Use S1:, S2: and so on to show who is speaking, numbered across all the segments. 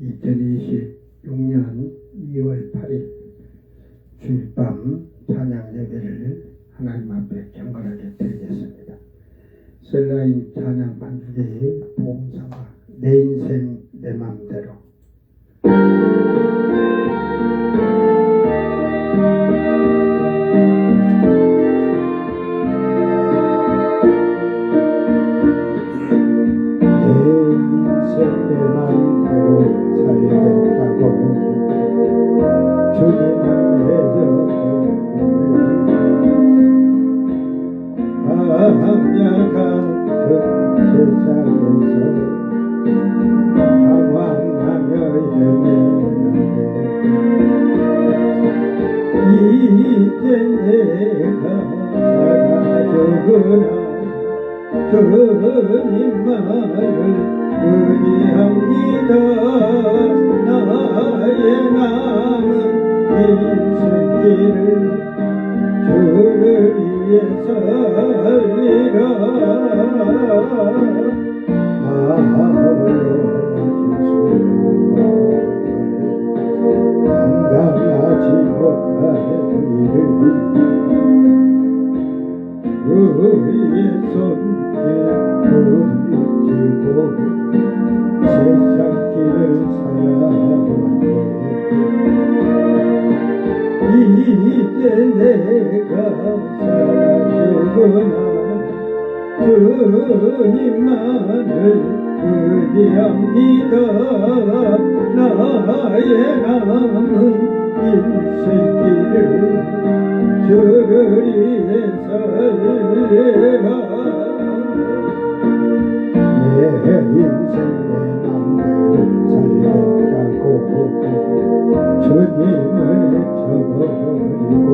S1: 2026년 2월 8일 주일밤 찬양 예배를 하나님 앞에 경건하게 드리겠습니다. 셀라인 찬양 반주제의 보험사와 내 인생 내 맘대로.
S2: 주님만을 의지합니다. 나의 남은 인생길을 주를 위해 살리라. 마음으로 감당하지 못할 일을 우리의 손길 부딪히고 세상 길을 살아왔네. 이제 내가 살아주구나. 주님만을 의지합니다. 나의 남은 인생길을 주를 위해 살리라. 내 인생 내 맘대로 살겠다고 주님을 저버리고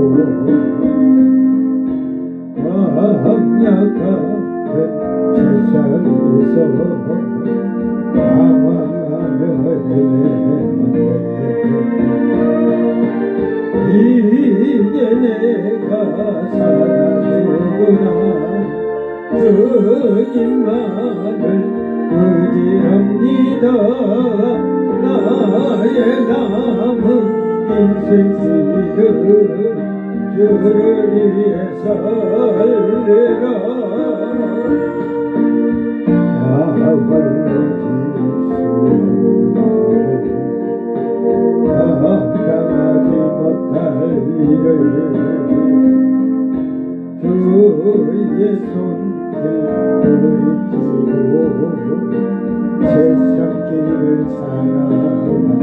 S2: 악약한 세상에서 방황하며 헤매는데 이제 내가 살아주구나. 주님만을 의지합니다. 나의 남은 인생길을 주를 위해 살리라. 나 홀로 감당하지 못할 일을 주의 손길 부딪히고 세상 길을 살아왔네.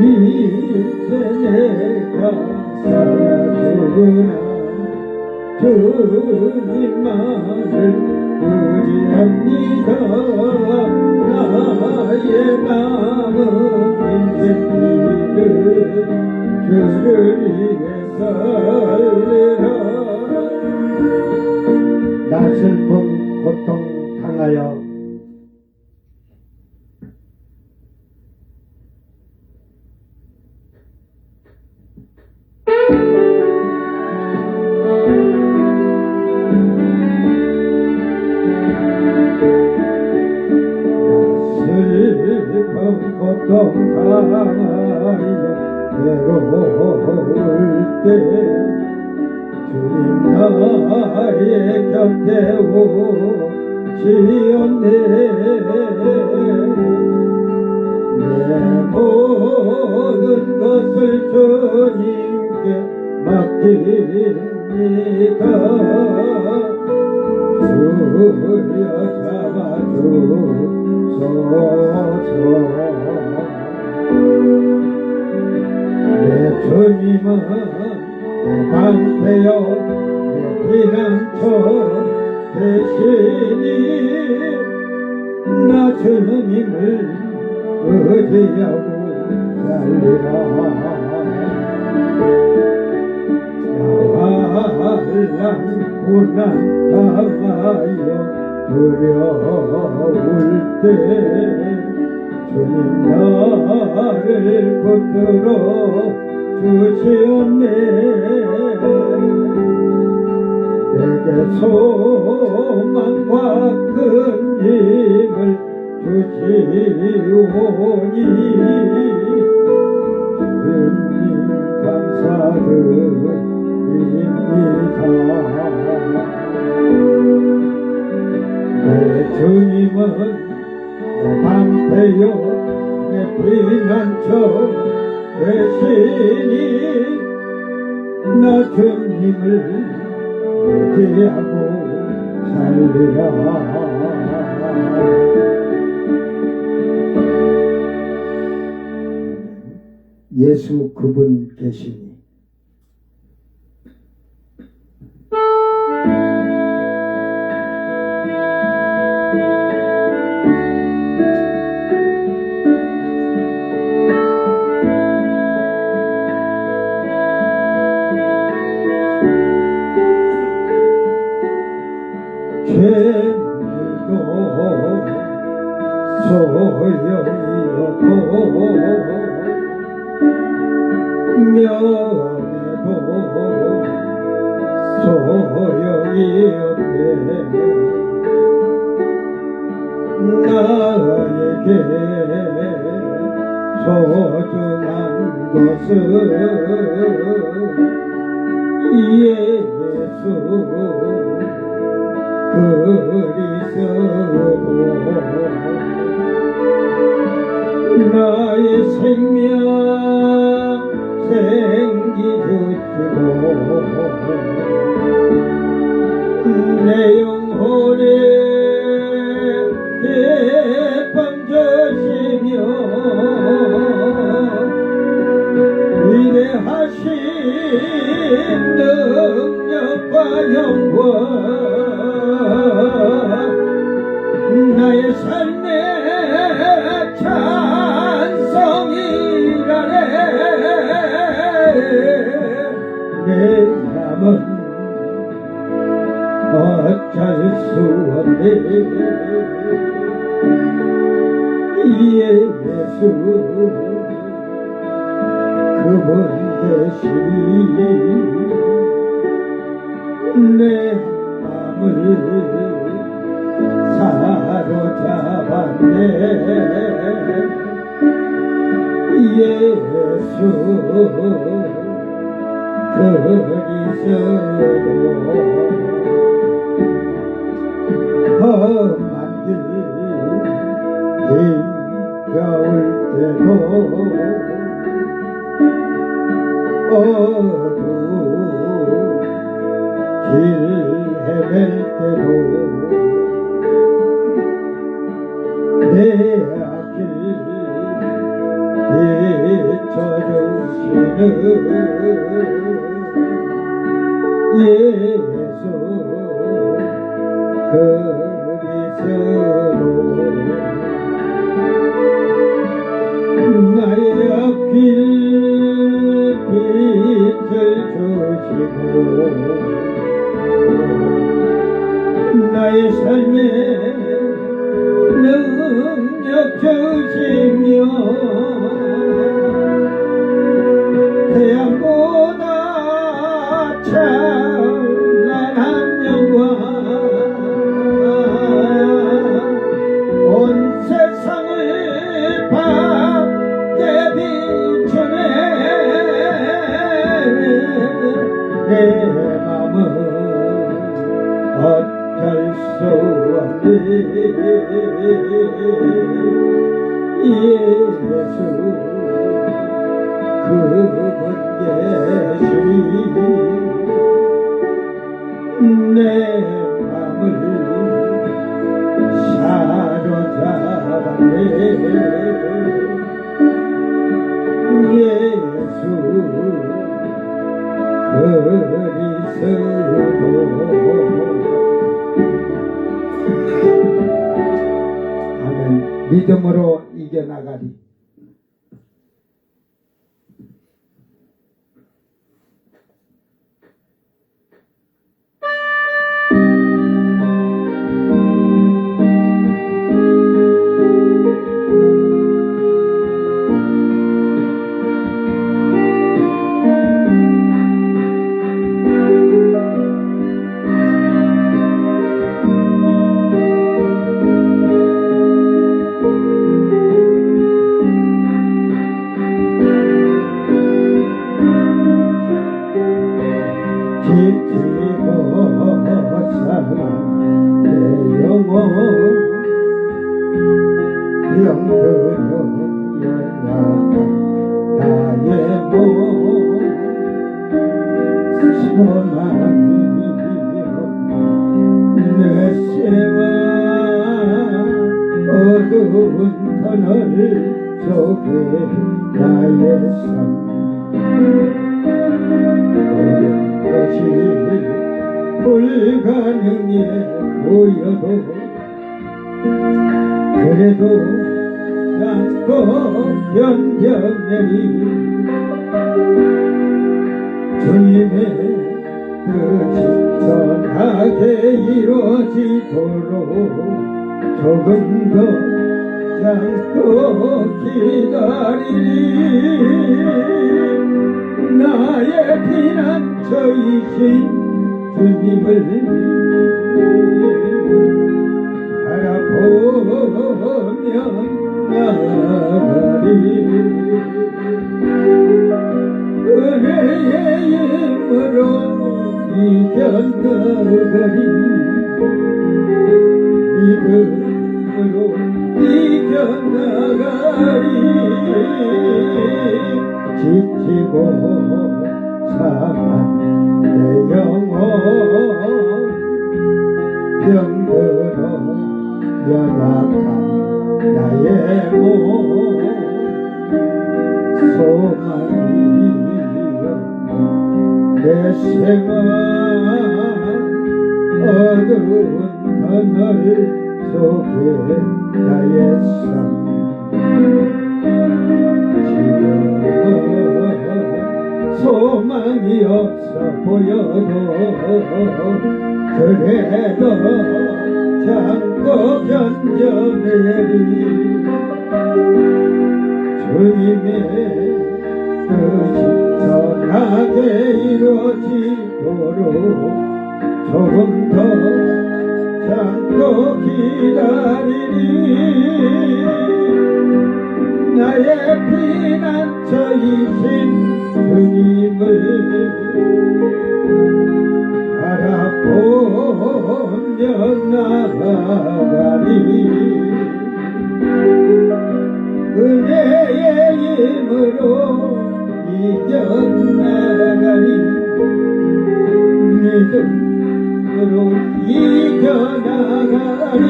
S2: 이제 내가 살아주구나. 주님만을 의지합니다. 나의 남은 인생길을 주를 위해 살리라. 나 슬픔 고통 당하여 고통 당하여 괴로울 때 주님 나의 곁에 오시었네. 내 모든 것을 주님께 맡깁니다. 주여 잡아주소서. 내 주님은 내 방패여 내 피난처 되시니 나 주님을 의지하고 살리라. 야활란 고난 당하여 두려울 때 주님 나를 붙들어 주시었네. 내게 소망과 큰 힘을 주시오니 주님 감사드립니다. 내 주님은 내 방패요 내 피난처 되시니 나 주님을 의지하고 살리라.
S1: 예수 그분 계시니
S2: 죄물도 소용이 없고 명예도 소용이 없네. 나에게 소중한 것은 예수 그리스도 나의 생명 생기 주시고 내 영혼에 기쁨 주시며 위대하신 능력과 영광 나의 삶의 찬송이라네. 내 남은 어쩔 수 없네. 예수 그분 계시니 내 마음을 사로잡았네. 예수 그리스도 험한 길 힘겨울 때도 어두운 길 헤맬 때도 내 앞길 비춰주시는 예수 그리스도 나의 앞길 빛을 주시고 나의 삶에 능력 주시며 태양보다 찬란한 영광 온 세상을 밝게 비추네. 내 맘은 어쩔 수 없네. 예수 그분 계시니 내 맘을 사로잡았네. 예수 그리스도 아멘. 믿음으로 이겨나가리. 병들어 연약한 나의 몸 소망이 내 생활 어두운 터널 속에 나의 삶 모든 것이 불가능해 보여도 그래도 않고 견뎌내리 주님의 뜻이 선하게 이루어지도록 조금 더 참고 기다리리 나의 피난처이신 주님을 바라보면 나가리 은혜의 힘으로 이겨나가리 믿음으로 이겨나가리 지치고 상한 내 영혼 병들어 연약한 나의 몸 소망이 없는 내 생활 어두운 터널 속에 나의 삶 지금은 소망이 없어 보여도 그래도 참고 견뎌내리 주님의 뜻이 선하게 이루어지도록 조금 더 참고 기다리리 나의 피난처이신 주님을 바라보며 나가리 은혜의 힘으로 이겨나가리 믿음으로 이겨나가리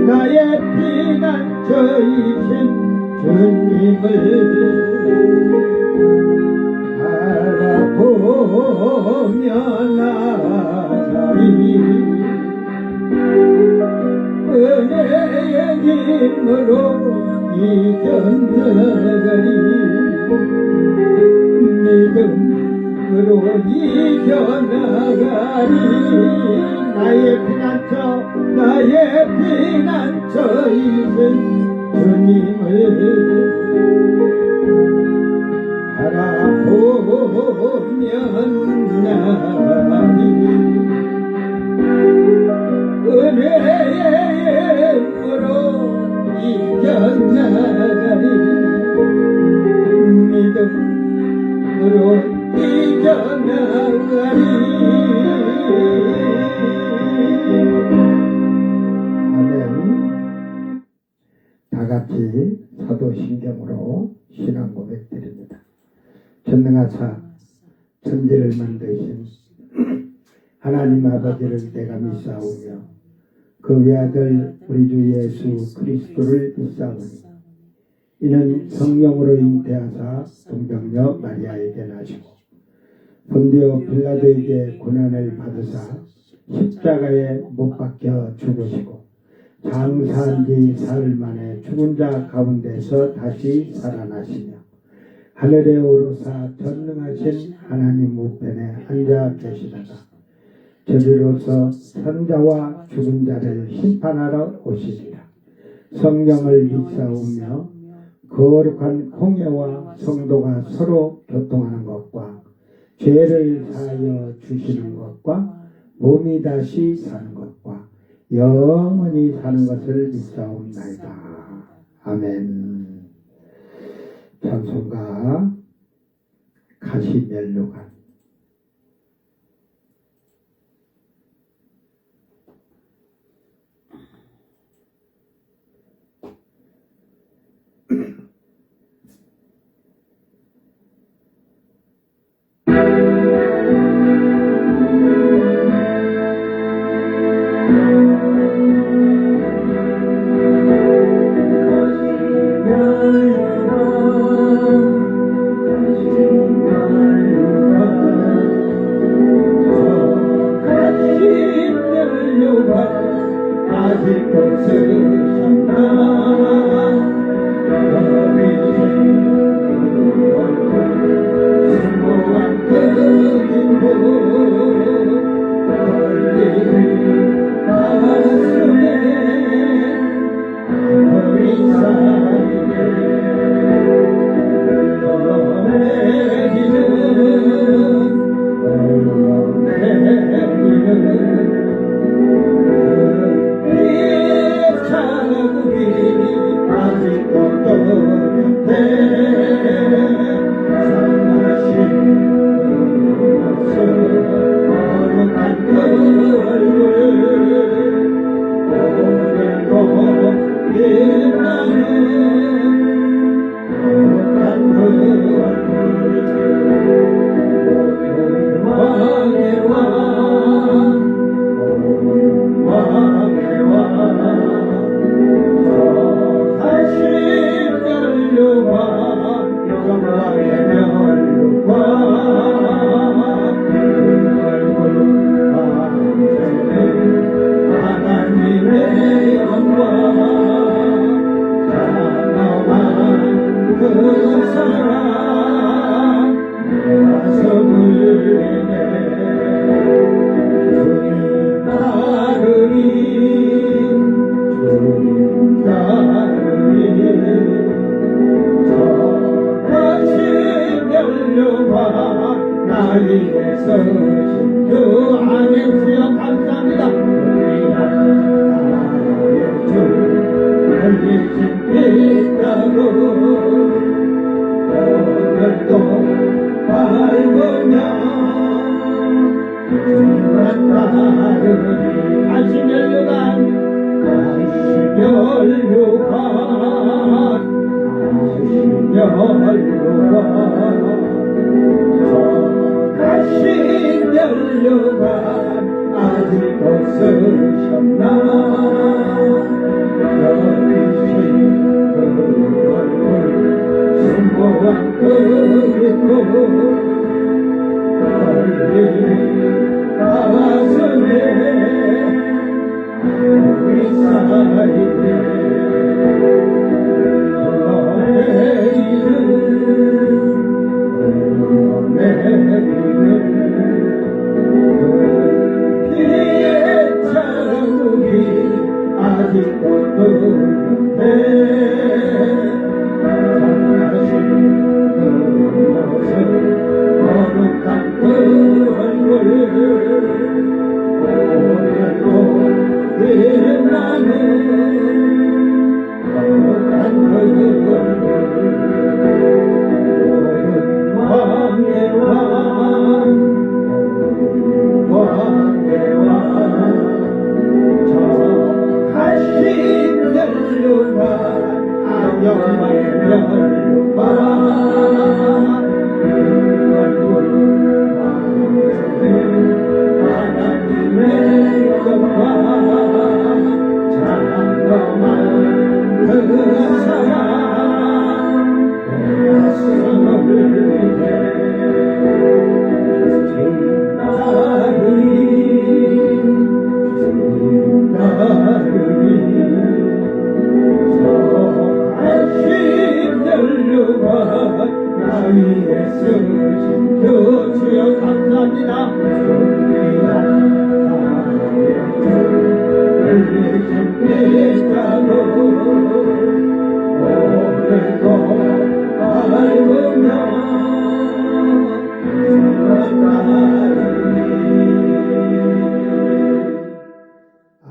S2: 나의 피난처이신 주님을 바라보며 나가리 은혜의 힘으로 이겨나가리 믿음으로 이겨나가리 나의 피난처이신 주님을 바라보면 나가리 은혜의 힘으로 이겨나가리 믿음으로 이겨나가리 아멘. 다같이 사도신경으로 신앙 고백드립니다. 전능하사 천지를 만드신 하나님 아버지를 내가 믿사오며 그 외아들 우리 주 예수 그리스도를 믿사오니 이는 성령으로 잉태하사 동정녀 마리아에게 나시고 본디오 빌라도에게 고난을 받으사 십자가에 못 박혀 죽으시고 장사한 지 사흘 만에 죽은 자 가운데서 다시 살아나시며 하늘에 오르사 전능하신 하나님 우편에 앉아 계시다가 저리로서 선자와 죽은 자를 심판하러 오시리라. 성령을 믿사오며 거룩한 공예와 성도가 서로 교통하는 것과 죄를 사하여 주시는 것과 몸이 다시 사는 것과 영원히 사는 것을 믿사옵나이다. 아멘. 찬송가 가시멜로간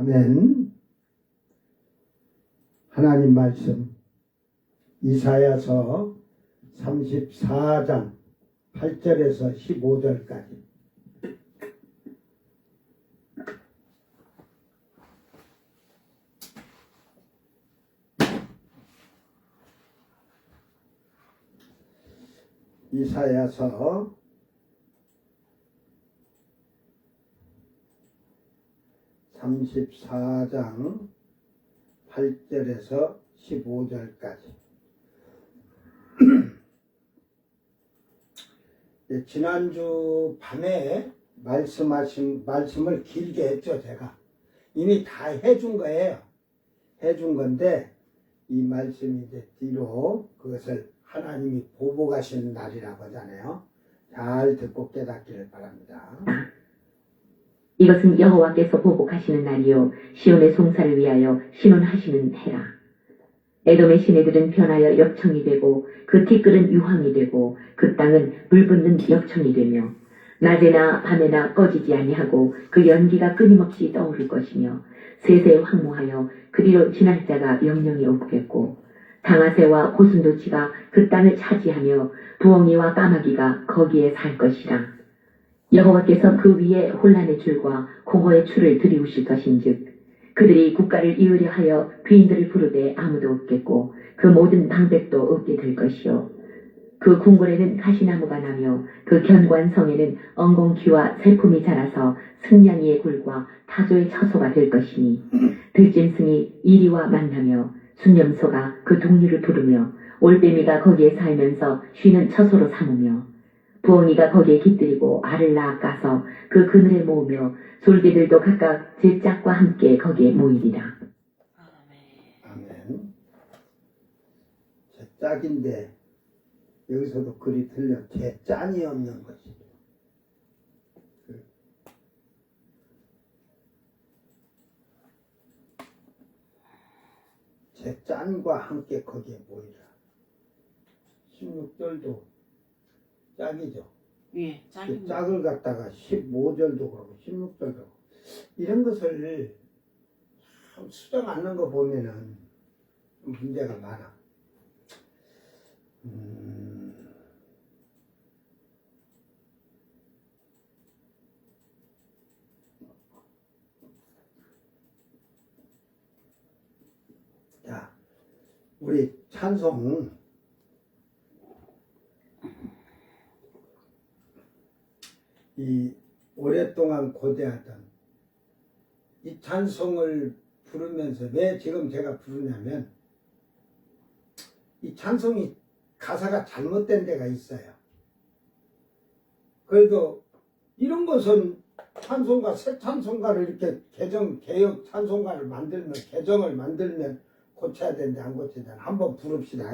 S2: 아멘. 하나님 말씀 이사야서 34장 8절에서 15절까지. 이사야서 34장 8절에서 15절까지. 지난주 밤에 말씀을 길게 했죠. 제가 이미 다 해준 거예요. 해준 건데 이 말씀이 이제 뒤로 그것을 하나님이 보복하시는 날이라고 하잖아요. 잘 듣고 깨닫기를 바랍니다.
S3: 이것은 여호와께서 보복하시는 날이요 시온의 송사를 위하여 신원하시는 해라. 에돔의 시내들은 변하여 역청이 되고 그 티끌은 유황이 되고 그 땅은 물붓는 역청이 되며 낮에나 밤에나 꺼지지 아니하고 그 연기가 끊임없이 떠오를 것이며 세세 황무하여 그리로 지날 자가 영영이 없겠고 당아새와 고순도치가 그 땅을 차지하며 부엉이와 까마귀가 거기에 살 것이라. 여호와께서 그 위에 혼란의 줄과 공허의 줄을 들이우실 것인즉 그들이 국가를 이으려 하여 귀인들을 부르되 아무도 없겠고 그 모든 방백도 없게 될 것이요 그 궁궐에는 가시나무가 나며 그 견고한 성에는 엉겅퀴와 새품이 자라서 승냥이의 굴과 타조의 처소가 될 것이니 들짐승이 이리와 만나며 순념소가 그 동류를 부르며 올빼미가 거기에 살면서 쉬는 처소로 삼으며 부엉이가 거기에 깃들이고 알을 낳아 까서 그 그늘에 모으며 솔개들도 각각 제 짝과 함께 거기에 모이리라.
S2: 아멘. 제 짝인데 여기서도 글이 틀려. 제 짠이 없는 것이죠. 제 짠과 함께 거기에 모이라. 16절도 짝이죠.
S4: 예,
S2: 그
S4: 짝입니다.
S2: 짝을 갖다가 15절도 그러고 16절도 이런 것을 참 수정 않는 거 보면은 좀 문제가 많아. 자, 우리 찬송 이 오랫동안 고대하던 이 찬송을 부르면서 왜 지금 제가 부르냐면 이 찬송이 가사가 잘못된 데가 있어요. 그래도 이런 것은 찬송가, 새 찬송가를 이렇게 개혁 찬송가를 만들면, 개정을 만들면 고쳐야 되는데 안 고치잖아. 한번 부릅시다.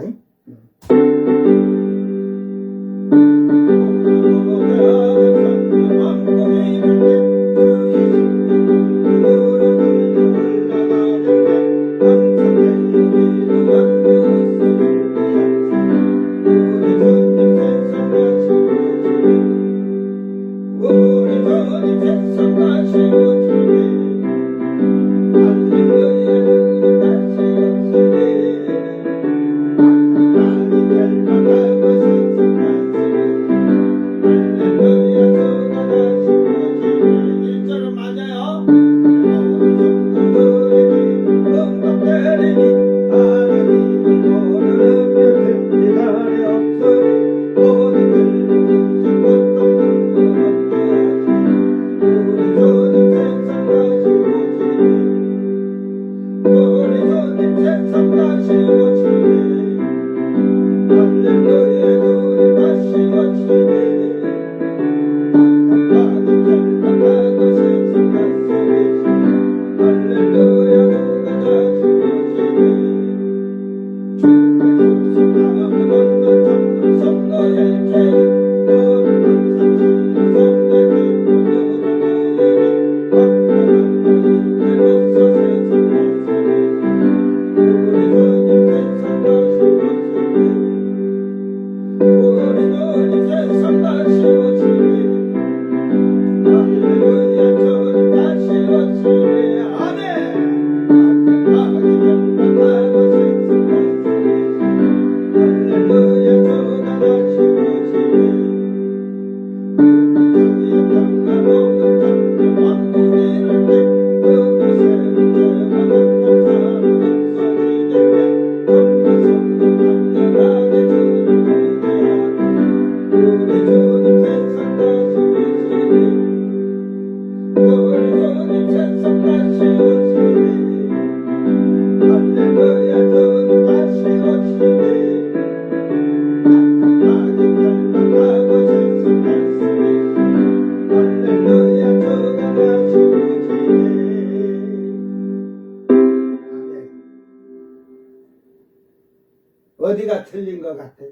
S2: 어디가 틀린 것 같아?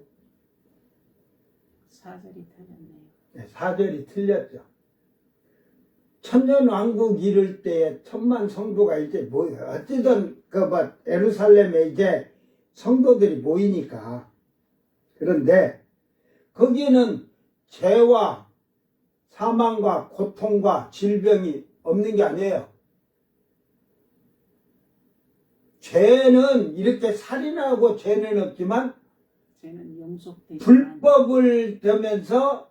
S4: 4절이 틀렸네요.
S2: 네, 4절이 틀렸죠. 천년왕국 이룰 때에 천만 성도가 이제 어찌든 예루살렘에 이제 성도들이 모이니까. 그런데 거기에는 죄와 사망과 고통과 질병이 없는 게 아니에요. 죄는 이렇게 살인하고 죄는 없지만
S4: 죄는 용속되지
S2: 불법을 되면서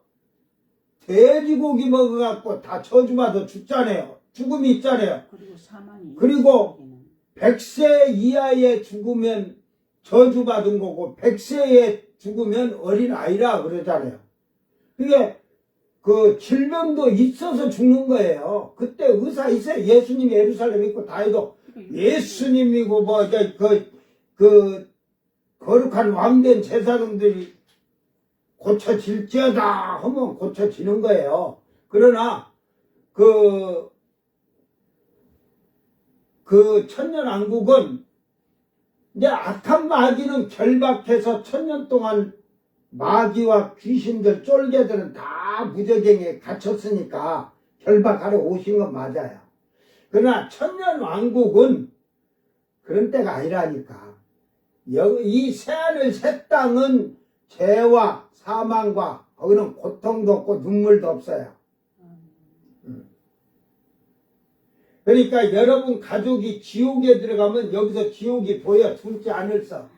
S2: 돼지고기 먹어갖고 다 저주받아 죽잖아요. 죽음이 있잖아요.
S4: 그리고 사망이
S2: 그리고
S4: 용서되기는
S2: 100세 이하에 죽으면 저주받은 거고 100세에 죽으면 어린아이라 그러잖아요. 그게 그 질병도 있어서 죽는 거예요. 그때 의사 있어요. 예수님이 예루살렘에 있고 다 해도 예수님이고 그 거룩한 왕된 제사장들이 고쳐질지어다 하면 고쳐지는 거예요. 그러나 그 천년왕국은 이제 악한 마귀는 결박해서 천년 동안 마귀와 귀신들 쫄개들은 다 무저갱에 갇혔으니까 결박하러 오신 건 맞아요. 그러나 천년왕국은 그런 때가 아니라니까. 이 새하늘 새 땅은 죄와 사망과 거기는 고통도 없고 눈물도 없어요. 그러니까 여러분 가족이 지옥에 들어가면 여기서 지옥이 보여 숨지 않을서.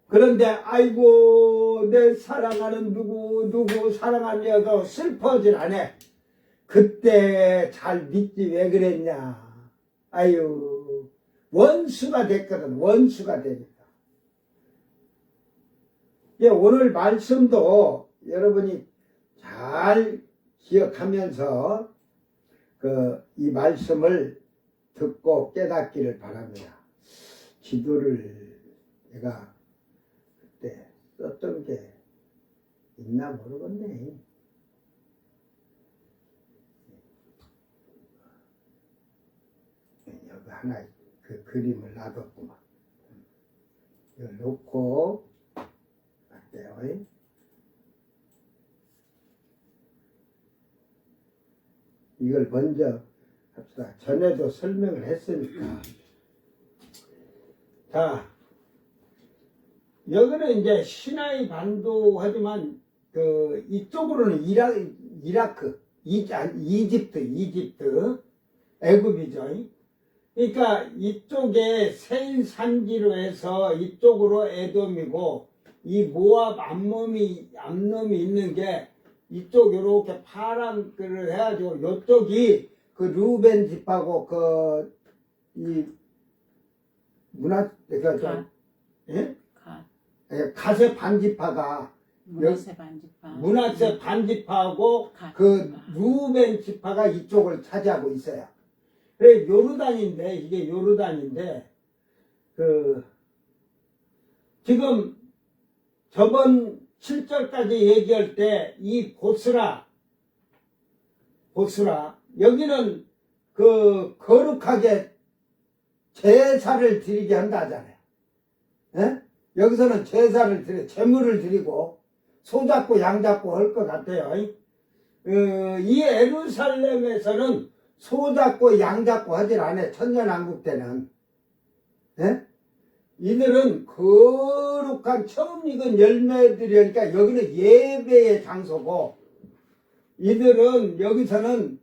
S2: 그런데 아이고 내 사랑하는 누구 사랑하냐고 슬퍼질 않아. 그때 잘 믿지 왜 그랬냐. 아유 원수가 됐거든. 원수가 되니까. 예, 오늘 말씀도 여러분이 잘 기억하면서 이 말씀을 듣고 깨닫기를 바랍니다. 기도를 내가 그때 썼던 게 있나 모르겠네. 여기 하나 그 그림을 놔뒀구만. 이걸 놓고 갈게요. 이걸 먼저 합시다. 전에도 설명을 했으니까. 자, 여기는 이제 시나이 반도 하지만 이쪽으로는 이라크, 이집트, 애굽이죠. 그러니까 이쪽에 세일 산지로 해서 이쪽으로 에돔이고 이 모압 암놈이 있는 게 이쪽 요렇게 파란 글을 해가지고 요쪽이 그 루벤 집하고 예? 갓의 반지파가 문하세 반지파하고 그 루벤 지파가 이쪽을 차지하고 있어요. 그래 요르단인데 이게 요르단인데 지금 저번 7절까지 얘기할 때 이 보스라 여기는 거룩하게 제사를 드리게 한다 하잖아요. 예? 여기서는 제사를 제물을 드리고 소 잡고 양 잡고 할 것 같아요. 이 예루살렘에서는 소 잡고 양 잡고 하질 않아요. 천년왕국 때는. 예? 이들은 거룩한 처음 익은 열매들이니까 여기는 예배의 장소고 이들은 여기서는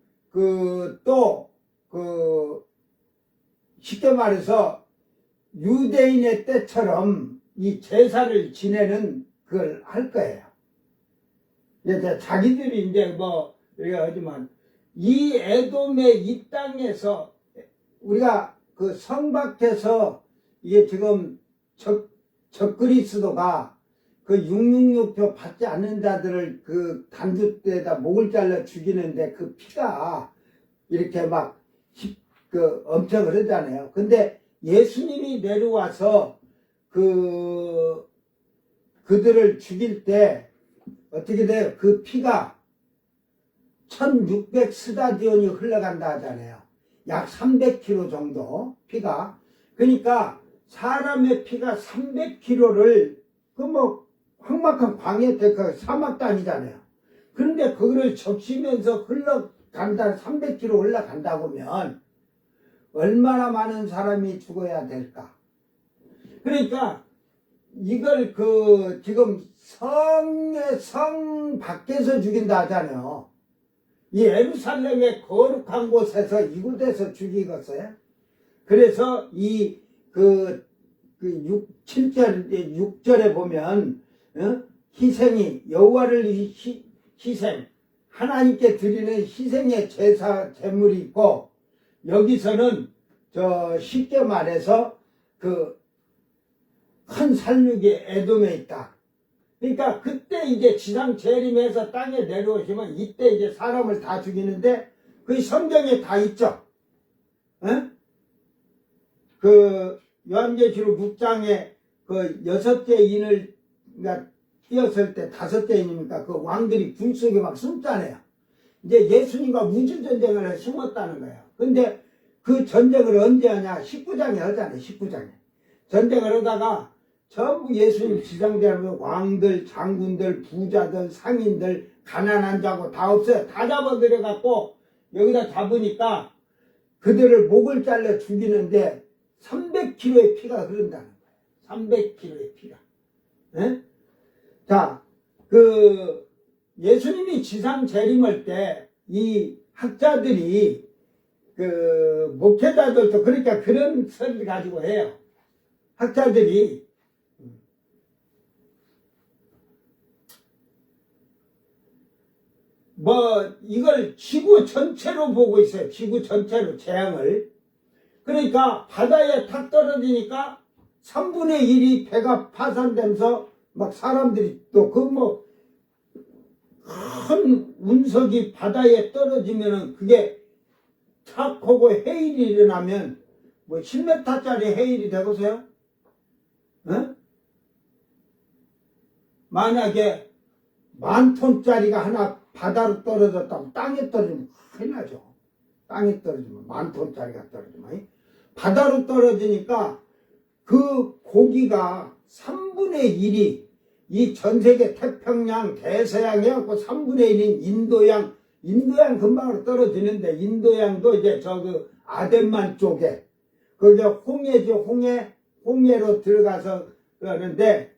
S2: 쉽게 말해서 유대인의 때처럼 이 제사를 지내는 그걸 할 거예요. 이제 자기들이 이제 우리가 하지만 이 에돔의 이 땅에서 우리가 성 밖에서 이게 지금 적그리스도가 666표 받지 않는 자들을 단두대에다 목을 잘라 죽이는데 그 피가 이렇게 막 엄청 흐르잖아요. 근데 예수님이 내려와서 그들을 죽일 때 어떻게 돼요? 그 피가 1600 스타디온이 흘러간다 하잖아요. 약 300km 정도 피가. 그러니까 사람의 피가 300km를 그 뭐 황막한 광야 그 사막도 아니잖아요. 그런데 그거를 적시면서 흘러간다 300km 올라간다고 하면 얼마나 많은 사람이 죽어야 될까? 그러니까 이걸 그 지금 성 밖에서 죽인다 하잖아요. 이 예루살렘의 거룩한 곳에서 이곳에서 죽이겠어요? 그래서 이 6절에 보면 희생이 여호와를 희생 하나님께 드리는 희생의 제물이 있고 여기서는 쉽게 말해서 그 큰 살육이 에돔에 있다. 그러니까 그때 이제 지상 재림해서 땅에 내려오시면 이때 이제 사람을 다 죽이는데 그 성경에 다 있죠. 그 요한계시록 6장에 그 6개 인을 그러니까 띄었을 때 5개 인이니까 그 왕들이 불 속에 막 숨잖아요. 이제 예수님과 우주 전쟁을 심었다는 거예요. 근데 그 전쟁을 언제 하냐? 19장에 하잖아요. 19장에 전쟁을 하다가 전부 예수님 지상대하면 왕들, 장군들, 부자들, 상인들, 가난한 자고 다 없어요. 다 잡아들여갖고 여기다 잡으니까 그들을 목을 잘라 죽이는데 300kg의 피가 흐른다는 거예요. 300kg의 피가. 에? 자, 예수님이 지상 재림할 때 이 학자들이 목회자들도 그러니까 그런 설을 가지고 해요. 학자들이 이걸 지구 전체로 보고 있어요. 지구 전체로 재앙을. 그러니까 바다에 탁 떨어지니까 3분의 1이 배가 파산되면서 막 사람들이 또 큰 운석이 바다에 떨어지면은 그게 탁 하고 해일이 일어나면 10m짜리 해일이 되고서요. 만약에 10,000톤짜리가 하나 바다로 떨어졌다고 땅에 떨어지면 큰일 나죠. 땅에 떨어지면 10,000톤짜리가 떨어지면 바다로 떨어지니까 그 고기가 3분의 1이 이 전세계 태평양 대서양 해갖고 3분의 1인 인도양 금방으로 떨어지는데 인도양도 이제 아덴만 쪽에 그게 홍해죠. 홍해로 들어가서 그러는데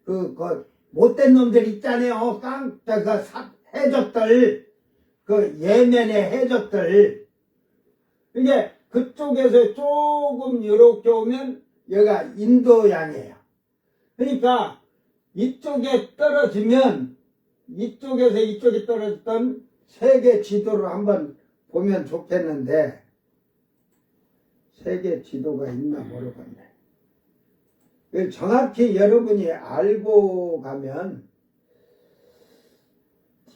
S2: 못된 놈들 있잖아요. 해적들 예멘의 해적들 이게 그쪽에서 조금 이렇게 오면 여기가 인도양이에요. 그러니까 이쪽에 떨어지면 이쪽에서 이쪽에 떨어졌던 세계 지도를 한번 보면 좋겠는데 세계 지도가 있나 모르겠네. 정확히 여러분이 알고 가면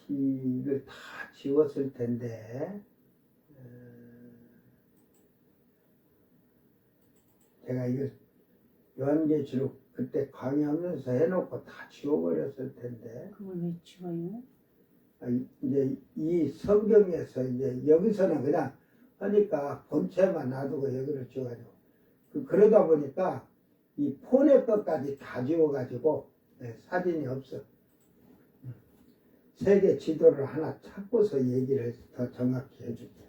S2: 이걸 다 지웠을 텐데 제가 이거 요한계시록 그때 강의하면서 해놓고 다 지워버렸을 텐데
S4: 그걸 왜 지워요?
S2: 이제 이 성경에서 이제 여기서는 그냥 하니까 본체만 놔두고 여기를 지워가지고 그러다 보니까 이 폰의 것까지 다 지워가지고 사진이 없어. 세계 지도를 하나 찾고서 얘기를 더 정확히 해줄게요.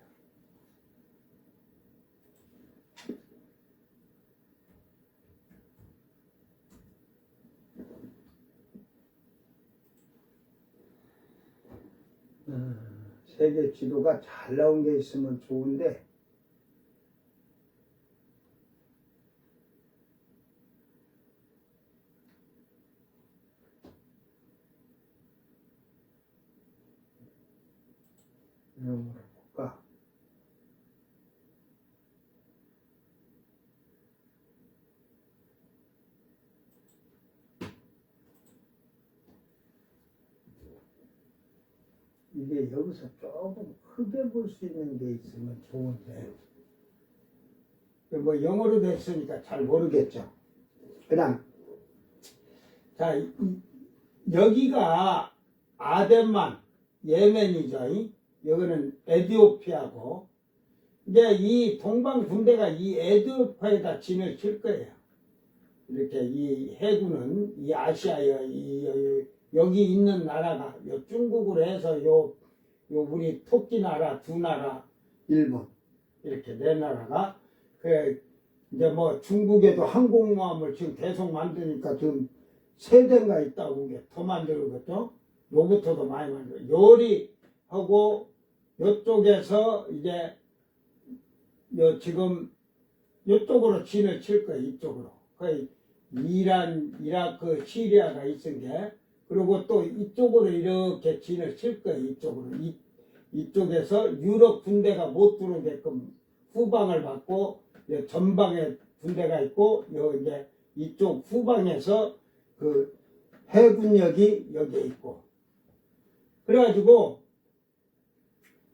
S2: 세계 지도가 잘 나온 게 있으면 좋은데 이런 걸 볼까? 이게 여기서 조금 크게 볼 수 있는 게 있으면 좋은데 영어로 됐으니까 잘 모르겠죠. 그냥 자 여기가 아덴만 예멘이죠. 여기는 에티오피아고 이제 이 동방 군대가 이 에티오피아에다 진을 칠 거예요. 이렇게 이 해군은 이 아시아에 여기 있는 나라가 요 중국으로 해서 요 우리 토끼 나라 두 나라 일본 이렇게 네 나라가 그 이제 뭐 중국에도 항공모함을 지금 계속 만드니까 지금 세 대가 있다고 게 더 만들었죠. 로봇도 많이 만들어. 요리하고 요쪽에서 이제 요 지금 요쪽으로 진을 칠 거예요. 이쪽으로. 거의 이란, 이라크, 시리아가 있은 게 그리고 또 이쪽으로 이렇게 진을 칠 거예요. 이쪽으로. 이쪽에서 유럽 군대가 못 들어오게끔 후방을 받고 전방에 군대가 있고 이제 이쪽 후방에서 그 해군력이 여기에 있고 그래가지고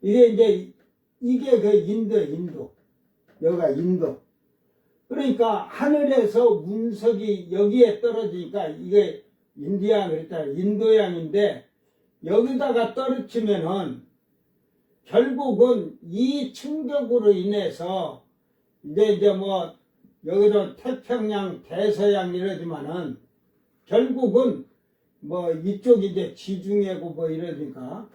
S2: 이게 그 인도 여기가 인도 그러니까 하늘에서 운석이 여기에 떨어지니까 이게 인디안 그랬잖아 인도양인데 여기다가 떨어지면은 결국은 이 충격으로 인해서 이제 뭐 여기도 태평양 대서양 이러지만은 결국은 뭐 이쪽이 이제 지중해고 뭐 이러니까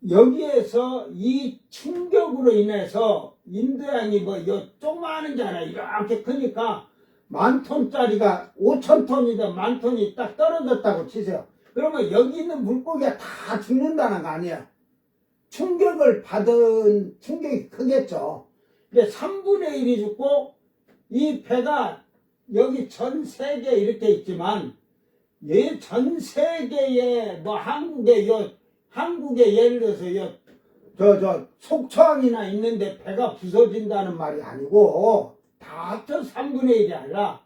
S2: 여기에서 이 충격으로 인해서 인도양이 뭐 조그마한 게 아니라 이렇게 크니까 10,000톤짜리가 5,000톤이든 10,000톤이 딱 떨어졌다고 치세요. 그러면 여기 있는 물고기가 다 죽는다는 거 아니에요. 충격을 받은 충격이 크겠죠. 근데 3분의 1이 죽고 이 배가 여기 전 세계 이렇게 있지만 전 세계에 뭐 한국에 예를 들어서 속초항이나 있는데 배가 부서진다는 말이 아니고 다 합쳐 3분의 1이 아니라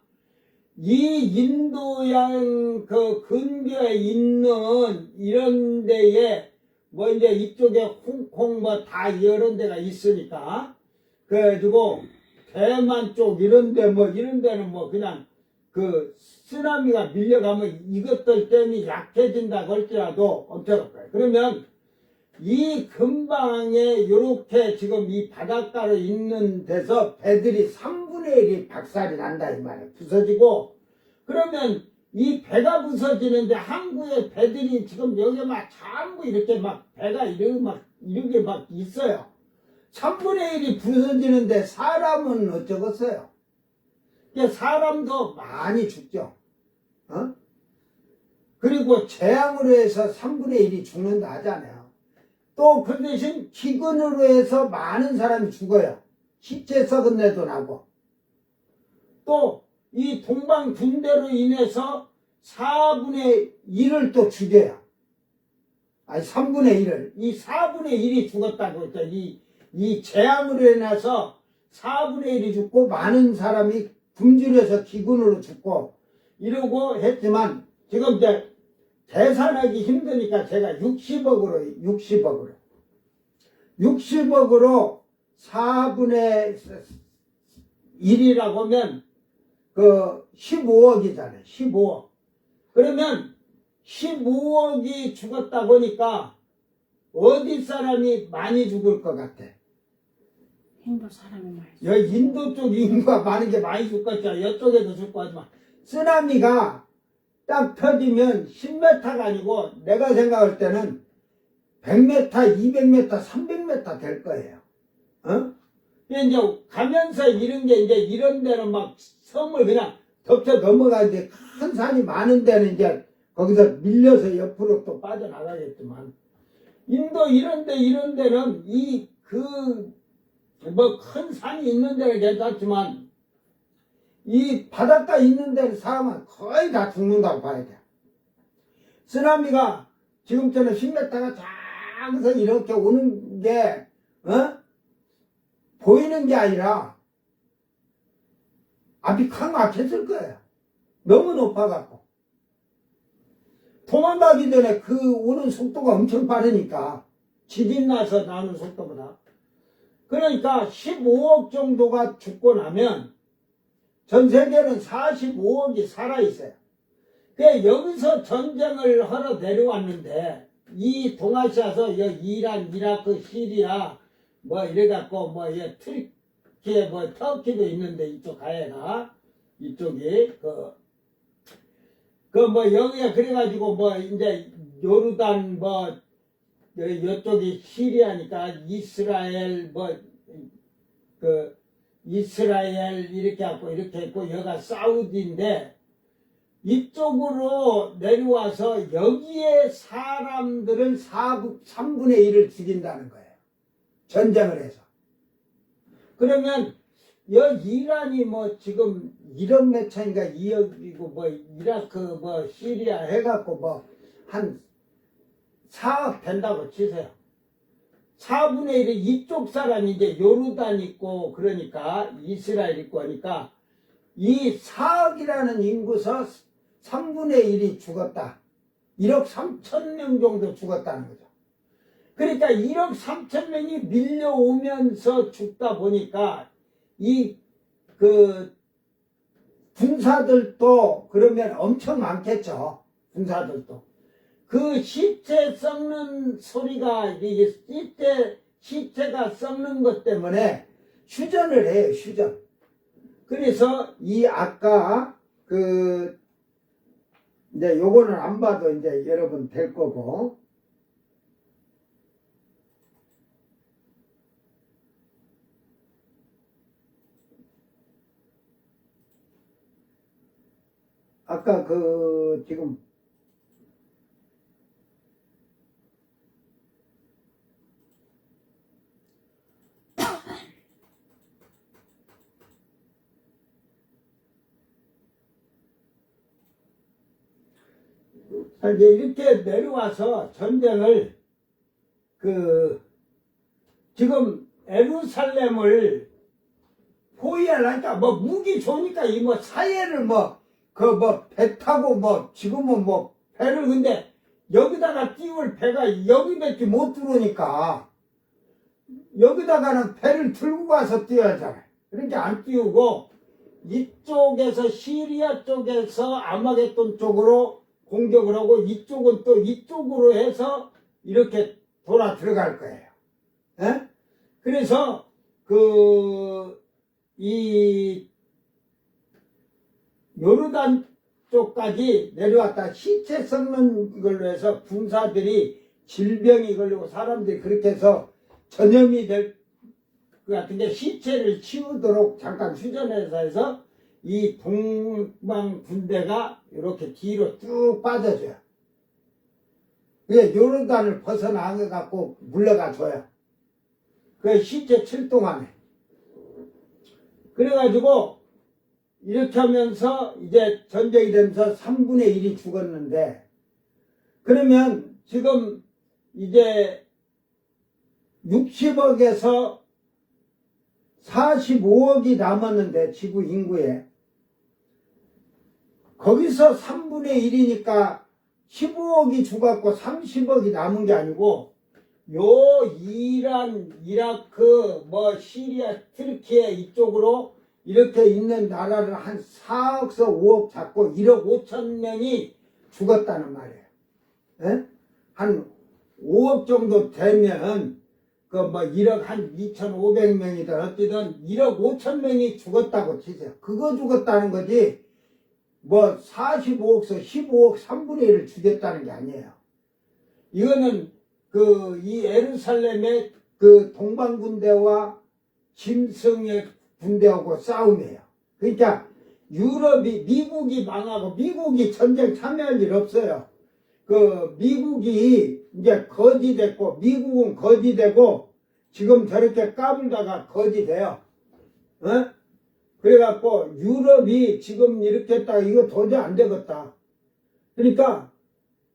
S2: 이 인도양 그 근교에 있는 이런 데에 뭐 이제 이쪽에 홍콩 뭐 다 이런 데가 있으니까 그래가지고 대만 쪽 이런 데는 뭐 그냥 그 쓰나미가 밀려가면 이것들 때문에 약해진다고 할지라도 엄청날 거예요. 그러면 이 근방에 요렇게 지금 이 바닷가로 있는 데서 배들이 3분의 1이 박살이 난다 이 말이에요. 부서지고 그러면 이 배가 부서지는데 항구에 배들이 지금 여기 막 전부 이렇게 막 배가 이렇게 막 있어요. 3분의 1이 부서지는데 사람은 어쩌겠어요? 사람도 많이 죽죠. 그리고 재앙으로 해서 3분의 1이 죽는다 하잖아요. 또 그 대신 기근으로 해서 많은 사람이 죽어요. 시체 썩은 내도 나고. 또 이 동방 군대로 인해서 4분의 1을 또 죽여요. 아니 3분의 1을. 이 4분의 1이 죽었다고 했죠. 이 재앙으로 인해서 4분의 1이 죽고 많은 사람이 굶주려서 기근으로 죽고 이러고 했지만 지금 이제 계산하기 힘드니까 제가 60억으로 4분의 1이라고 하면 그 15억이잖아요. 15억. 그러면 15억이 죽었다고 하니까 어디 사람이 많이 죽을 것 같아?
S4: 인도 사람이 많이
S2: 여기 인도 쪽 인구가 많은 게 많이 죽겠죠. 이쪽에도 죽고 하지만 쓰나미가 딱 터지면 10m가 아니고 내가 생각할 때는 100m, 200m, 300m 될 거예요. 이제 가면서 이런 게 이제 이런 데는 막 섬을 그냥 덮쳐 넘어가는데 큰 산이 많은 데는 이제 거기서 밀려서 옆으로 또 빠져나가겠지만 인도 이런 데는 뭐 큰 산이 있는 데는 괜찮지만 이 바닷가 있는 데는 사람은 거의 다 죽는다고 봐야 돼. 쓰나미가 지금처럼 10m가 작아서 이렇게 오는 게 보이는 게 아니라 앞이 칵 막혔을 거예요. 너무 높아갖고 도망가기 전에 그 오는 속도가 엄청 빠르니까 지진 나서 나는 속도보다 그러니까 15억 정도가 죽고 나면 전 세계는 45억이 살아있어요. 여기서 전쟁을 하러 내려왔는데 이 동아시아에서 이란, 이라크, 시리아 뭐 이래갖고 뭐 터키도 있는데 이쪽 가해가 이쪽이 뭐 여기가 그래가지고 뭐 이제 요르단 뭐 이쪽이 시리아니까 이스라엘 이스라엘 이렇게 하고 이렇게 있고 여기가 사우디인데 이쪽으로 내려와서 여기에 사람들은 3분의 1을 죽인다는 거예요. 전쟁을 해서. 그러면 이란이 뭐 지금 1억 몇 천인가 2억이고 뭐 이라크 뭐 시리아 해갖고 뭐 한 4억 된다고 치세요. 4분의 1이 이쪽 사람이 이제 요르단 있고 그러니까 이스라엘 있고 하니까 이 4억이라는 인구서 3분의 1이 죽었다. 1억 3천 명 정도 죽었다는 거죠. 그러니까 1억 3천 명이 밀려오면서 죽다 보니까 군사들도 그러면 엄청 많겠죠. 군사들도. 그 시체 썩는 소리가, 이게 시체가 썩는 것 때문에 휴전을 해요, 휴전. 그래서 아까 이제 요거는 안 봐도 이제 여러분 될 거고. 아까 지금 이제 이렇게 내려와서 전쟁을 지금 예루살렘을 포위하려니까 뭐 무기 좋으니까 이 뭐 사해를 배 타고 지금은 배를 근데 여기다가 띄울 배가 여기밖에 못 들어오니까 여기다가는 배를 들고 가서 띄워야 하잖아요. 그러니까 안 띄우고 이쪽에서 시리아 쪽에서 아마겟돈 쪽으로 공격을 하고 이쪽은 또 이쪽으로 해서 이렇게 돌아 들어갈 거예요. 에? 그래서 이 요르단 쪽까지 내려왔다 시체 썩는 걸로 해서 군사들이 질병이 걸리고 사람들이 그렇게 해서 전염이 될 것 같은데 시체를 치우도록 잠깐 휴전해서 해서 이 동방 군대가 이렇게 뒤로 쭉 빠져줘요. 그게 요르단을 벗어나게 갖고 물러가 줘요. 그 시체 칠동안에. 그래가지고 이렇게 하면서 이제 전쟁이 되면서 3분의 1이 죽었는데 그러면 지금 이제 60억에서 45억이 남았는데 지구 인구에 거기서 3분의 1이니까 15억이 죽었고 30억이 남은 게 아니고 이란, 이라크, 시리아, 트르키예 이쪽으로 이렇게 있는 나라를 한 4억에서 5억 잡고 1억 5천 명이 죽었다는 말이에요. 에? 한 5억 정도 되면 1억 한 2,500명이든 어찌든 1억 5천 명이 죽었다고 치세요. 그거 죽었다는 거지 45억에서 15억 3분의 1을 죽였다는 게 아니에요. 이거는 이 예루살렘의 동방군대와 짐승의 군대하고 싸움이에요. 그러니까 미국이 망하고 미국이 전쟁 참여할 일 없어요. 미국이 이제 거지됐고 미국은 거지되고 지금 저렇게 까불다가 거지돼요. 어? 그래갖고 유럽이 지금 이렇게 했다가 이거 도저히 안 되겠다. 그러니까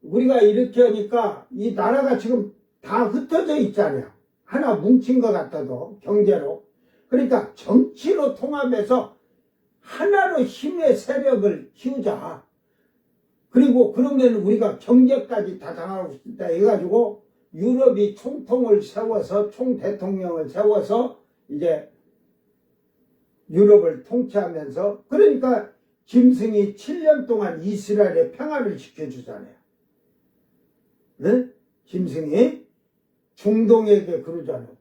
S2: 우리가 이렇게 하니까 이 나라가 지금 다 흩어져 있잖아요. 하나 뭉친 것 같아도 경제로. 그러니까 정치로 통합해서 하나로 힘의 세력을 키우자. 그리고 그러면 우리가 경제까지 다 당하고 싶다 해가지고 유럽이 총통을 세워서 총대통령을 세워서 이제 유럽을 통치하면서 그러니까 짐승이 7년 동안 이스라엘의 평화를 지켜주잖아요. 네? 짐승이 중동에게 그러잖아요.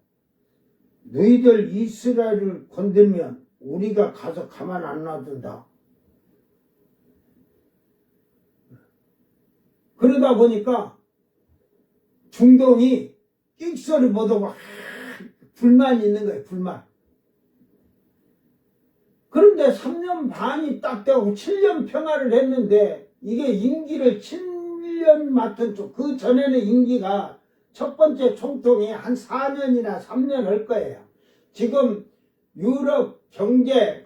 S2: 너희들 이스라엘을 건들면 우리가 가서 가만 안 놔둔다. 그러다 보니까 중동이 끽소리 못하고 불만이 있는 거예요. 불만. 그런데 3년 반이 딱 되고 7년 평화를 했는데 이게 임기를 7년 맡은 쪽, 그 전에는 임기가 첫 번째 총통이 한 4년이나 3년 할 거예요. 지금 유럽 경제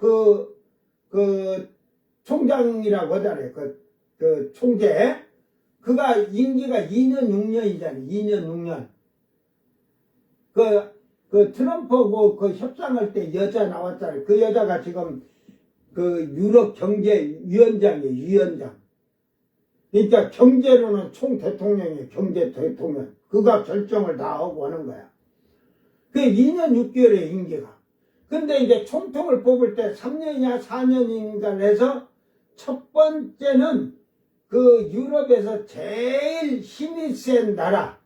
S2: 총장이라고 하잖아요. 그 총재. 그가 임기가 2년 6년이잖아요. 2년 6년. 그 트럼프하고 그 협상할 때 여자 나왔잖아요. 그 여자가 지금 그 유럽 경제위원장이에요. 위원장. 그러니까 경제로는 총 대통령이에요. 경제 대통령. 그가 결정을 다 하고 하는 거야. 그게 2년 6개월의 임기가. 근데 이제 총통을 뽑을 때 3년이냐 4년인가 해서 첫 번째는 그 유럽에서 제일 힘이 센 나라가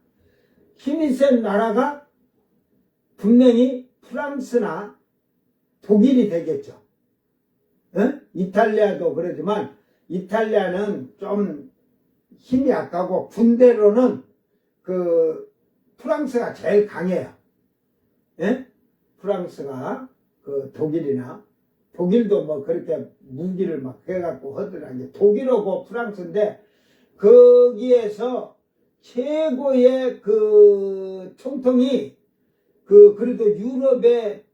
S2: 분명히 프랑스나 독일이 되겠죠. 에? 이탈리아도 그러지만 이탈리아는 좀 힘이 약하고 군대로는 그 프랑스가 제일 강해요. 예? 프랑스가 그 독일도 뭐 그렇게 무기를 막 해갖고 하더라. 이제 독일하고 프랑스인데 거기에서 최고의 그 총통이 그래도 유럽의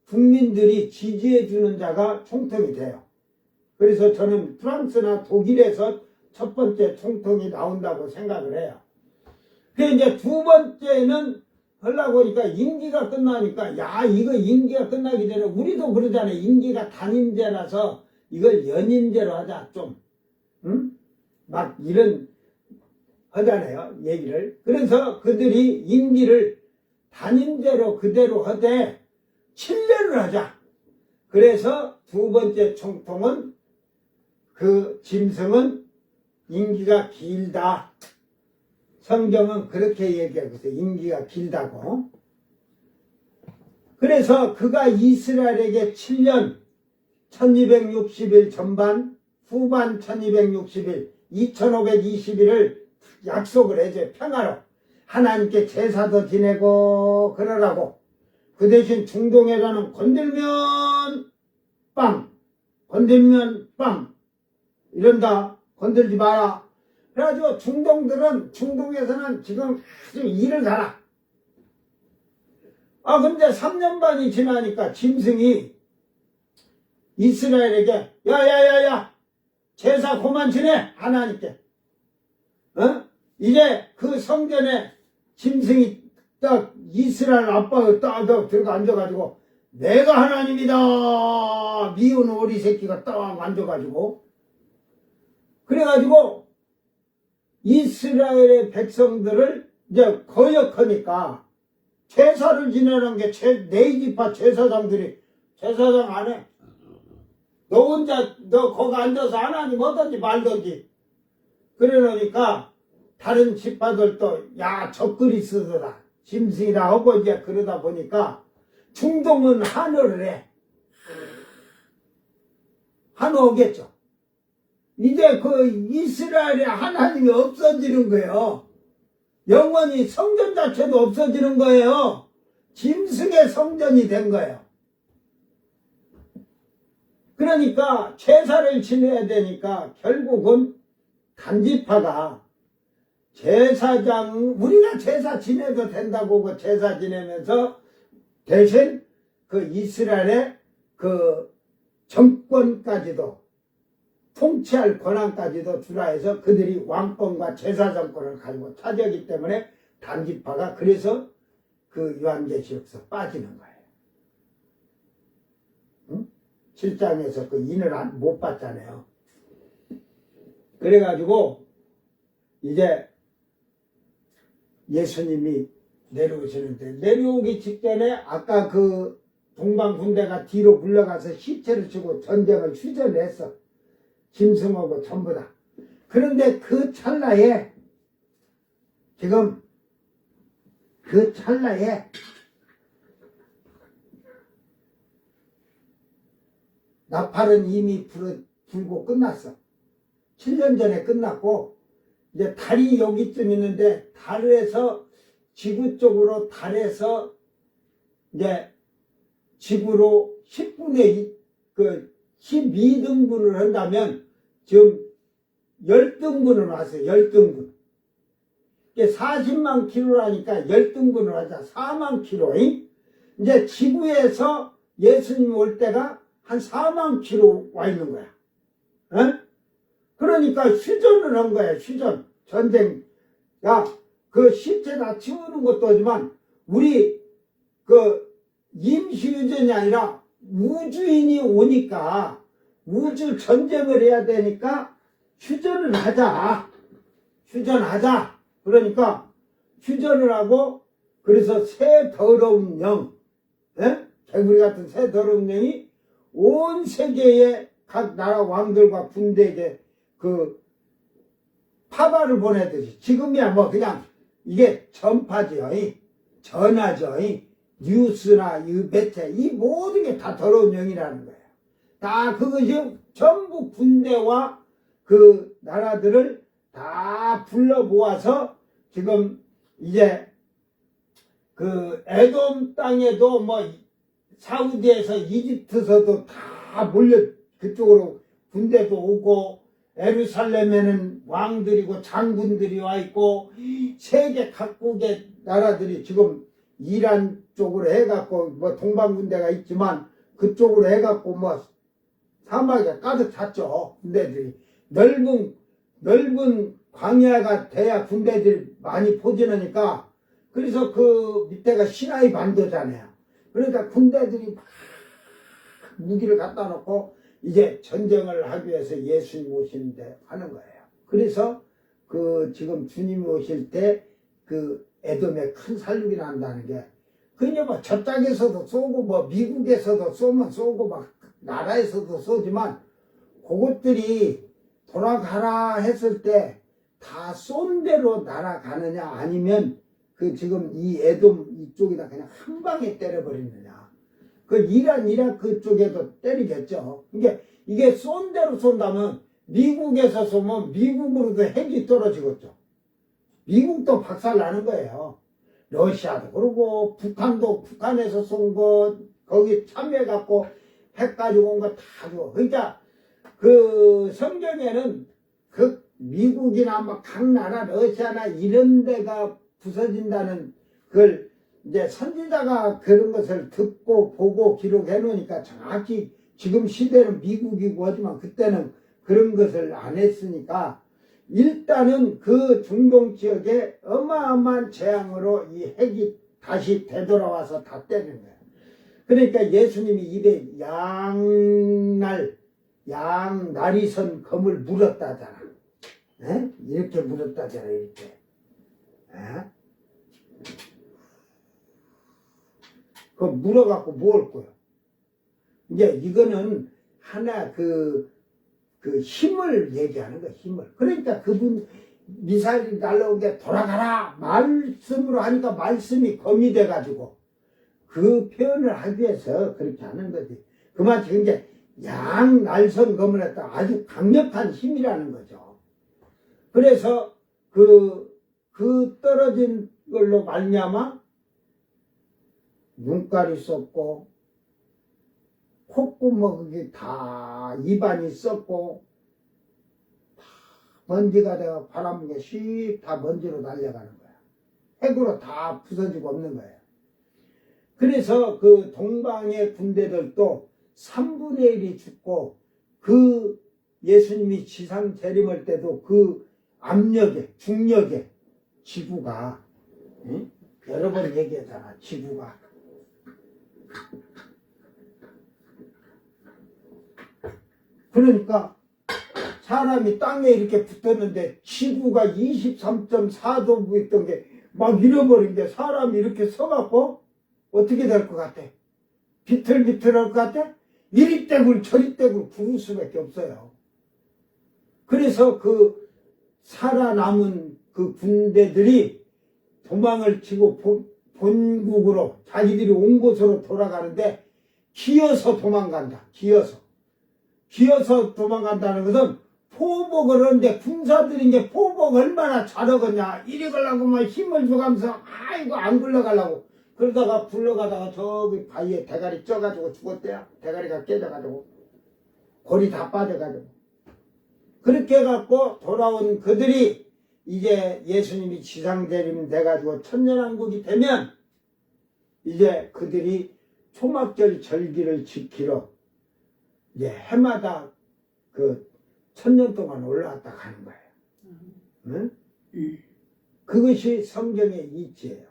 S2: 국민들이 지지해주는 자가 총통이 돼요. 그래서 저는 프랑스나 독일에서 첫 번째 총통이 나온다고 생각을 해요. 그 이제 두 번째는 하려고 하니까 임기가 끝나니까, 야, 이거 임기가 끝나기 전에, 우리도 그러잖아요. 임기가 단임제라서 이걸 연임제로 하자, 좀. 응? 막 이런, 하잖아요. 얘기를. 그래서 그들이 임기를 단임제로 그대로 하되 7년을 하자. 그래서 두 번째 총통은 그 짐승은 임기가 길다. 성경은 그렇게 얘기하고 있어요. 임기가 길다고. 그래서 그가 이스라엘에게 7년 1260일 전반 후반 1260일 2520일을 약속을 해줘요. 평화로 하나님께 제사도 지내고 그러라고. 그 대신 중동에서는 건들면 빵 이런다. 건들지 마라. 그래가지고 중동에서는 지금 아주 일을 가라. 근데 3년 반이 지나니까 짐승이 이스라엘에게 야야야야 제사 그만 지내 하나님께. 이제 그 성전에 짐승이 딱 이스라엘 아빠가 딱 들어가 앉아가지고 내가 하나님이다 미운 오리 새끼가 딱 앉아가지고 그래가지고 이스라엘의 백성들을 이제 거역하니까 제사를 지내는 게 네 지파 제사장들이 제사장 안 해. 너 혼자 너 거기 앉아서 하나님 하든지 말든지. 그래 놓으니까 다른 지파들도 야 적글이 쓰더라. 짐승이라 하고 이제 그러다 보니까 중동은 한어를 해. 한어겠죠. 이제 그 이스라엘의 하나님이 없어지는 거예요. 영원히 성전 자체도 없어지는 거예요. 짐승의 성전이 된 거예요. 그러니까 제사를 지내야 되니까 결국은 단지파가 제사장, 우리가 제사 지내도 된다고 그 제사 지내면서 대신 그 이스라엘의 그 정권까지도 통치할 권한까지도 주라 해서 그들이 왕권과 제사 정권을 가지고 차지하기 때문에 단지파가 그래서 그 요한계시록에서 빠지는 거예요. 응? 7장에서 그 인을 못 받잖아요. 그래가지고 이제 예수님이 내려오시는데 내려오기 직전에 아까 그 동방 군대가 뒤로 물러가서 시체를 치고 전쟁을 휴전했어. 짐승하고 전부 다. 그런데 그 찰나에 지금 그 찰나에 나팔은 이미 불고 끝났어. 7년 전에 끝났고 이제 달이 여기쯤 있는데 달에서 지구 쪽으로 달에서 이제 지구로 10분의 12등분을 한다면 지금 10등분을 왔어요. 10등분. 이게 40만 킬로라니까 10등분을 하자. 4만 킬로. 이제 지구에서 예수님 올 때가 한 4만 킬로 와 있는 거야. 에? 그러니까 휴전을 한 거야. 휴전. 전쟁. 야, 그 시체 다 치우는 것도 하지만 우리 그 임시휴전이 아니라 우주인이 오니까 우주 전쟁을 해야 되니까 휴전을 하자. 휴전하자. 그러니까 휴전을 하고 그래서 새 더러운 영, 개구리 같은 새 더러운 영이 온 세계의 각 나라 왕들과 군대에게 그 파발을 보내듯이 지금이야 뭐 그냥 이게 전파죠. 전하죠. 뉴스나 이 매체 이 모든 게 다 더러운 영이라는 거예요. 다 그것이 전부 군대와 그 나라들을 다 불러 모아서 지금 이제 그 에돔 땅에도 뭐 사우디에서 이집트서도 다 몰려 그쪽으로 군대도 오고 예루살렘에는 왕들이고 장군들이 와 있고 세계 각국의 나라들이 지금 이란 쪽으로 해갖고 뭐 동방군대가 있지만 그쪽으로 해갖고 뭐 사막에 가득 찼죠. 군대들이 넓은 광야가 돼야 군대들이 많이 포진하니까 그래서 그 밑에가 시나이 반도잖아요. 그러니까 군대들이 막 무기를 갖다 놓고 이제 전쟁을 하기 위해서 예수님 오시는데 하는 거예요. 그래서 그 지금 주님이 오실 때 그 에돔에 큰 살육이 난다는 게 그냥 뭐 저 땅에서도 쏘고 뭐 미국에서도 쏘면 쏘고 막 나라에서도 쏘지만 그것들이 돌아가라 했을 때 다 쏜 대로 날아가느냐 아니면 그 지금 이 에돔 이쪽이다 그냥 한 방에 때려버리느냐. 그 이란 이라크 쪽에도 때리겠죠. 이게 쏜 대로 쏜다면 미국에서 쏘면 미국으로도 핵이 떨어지겠죠. 미국도 박살 나는 거예요. 러시아도 그러고 북한도 북한에서 쏜 거 거기 참여해갖고 핵 가지고 온 거 다 줘. 그러니까 그 성경에는 그 미국이나 뭐 각 나라 러시아나 이런 데가 부서진다는 그걸 이제 선지자가 그런 것을 듣고 보고 기록해 놓으니까 정확히 지금 시대는 미국이고 하지만 그때는 그런 것을 안 했으니까 일단은 그 중동 지역에 어마어마한 재앙으로 이 핵이 다시 되돌아와서 다 때리는 거예요. 그러니까 예수님이 입에 양날이 선 검을 물었다잖아. 에? 이렇게 물었다잖아, 이렇게. 에? 그 물어갖고 뭐 할 거야? 이제 이거는 하나 그 힘을 얘기하는 거야, 힘을. 그러니까 그분 미사일이 날라온 게 돌아가라! 말씀으로 하니까 말씀이 검이 돼가지고 그 표현을 하기 위해서 그렇게 하는 거지. 그만큼 이제 양날선 검을 했다. 아주 강력한 힘이라는 거죠. 그래서 그 떨어진 걸로 말미암아 눈깔이 썩고 콧구멍이 다 입안이 썩고 다 먼지가 되어 바람 부게 씩 다 먼지로 날려가는 거야. 핵으로 다 부서지고 없는 거예요. 그래서 그 동방의 군대들도 3분의 1이 죽고 그 예수님이 지상 재림할 때도 그 압력에 중력에 지구가 여러 번 얘기했잖아. 지구가 그러니까 사람이 땅에 이렇게 붙었는데 지구가 23.4도 있던 게 막 잃어버린 게 사람이 이렇게 서갖고 어떻게 될 것 같아? 비틀비틀할 것 같아? 이리 떼굴 저리 떼굴 구를 수밖에 없어요. 그래서 그 살아남은 그 군대들이 도망을 치고 본국으로 자기들이 온 곳으로 돌아가는데 기어서 도망간다. 기어서 도망간다는 것은 포복을 하는데 군사들이 이제 포복 얼마나 잘하겠냐. 이리 가려고 막 힘을 줘가면서 아이고 안 굴러가려고. 그러다가 굴러가다가 저기 바위에 대가리 쪄가지고 죽었대요. 대가리가 깨져가지고. 골이 다 빠져가지고. 그렇게 해갖고 돌아온 그들이 이제 예수님이 지상재림 돼가지고 천년왕국이 되면 이제 그들이 초막절 절기를 지키러 이제 해마다 그 1000년 동안 올라왔다 가는 거예요. 응? 그것이 성경의 이치예요.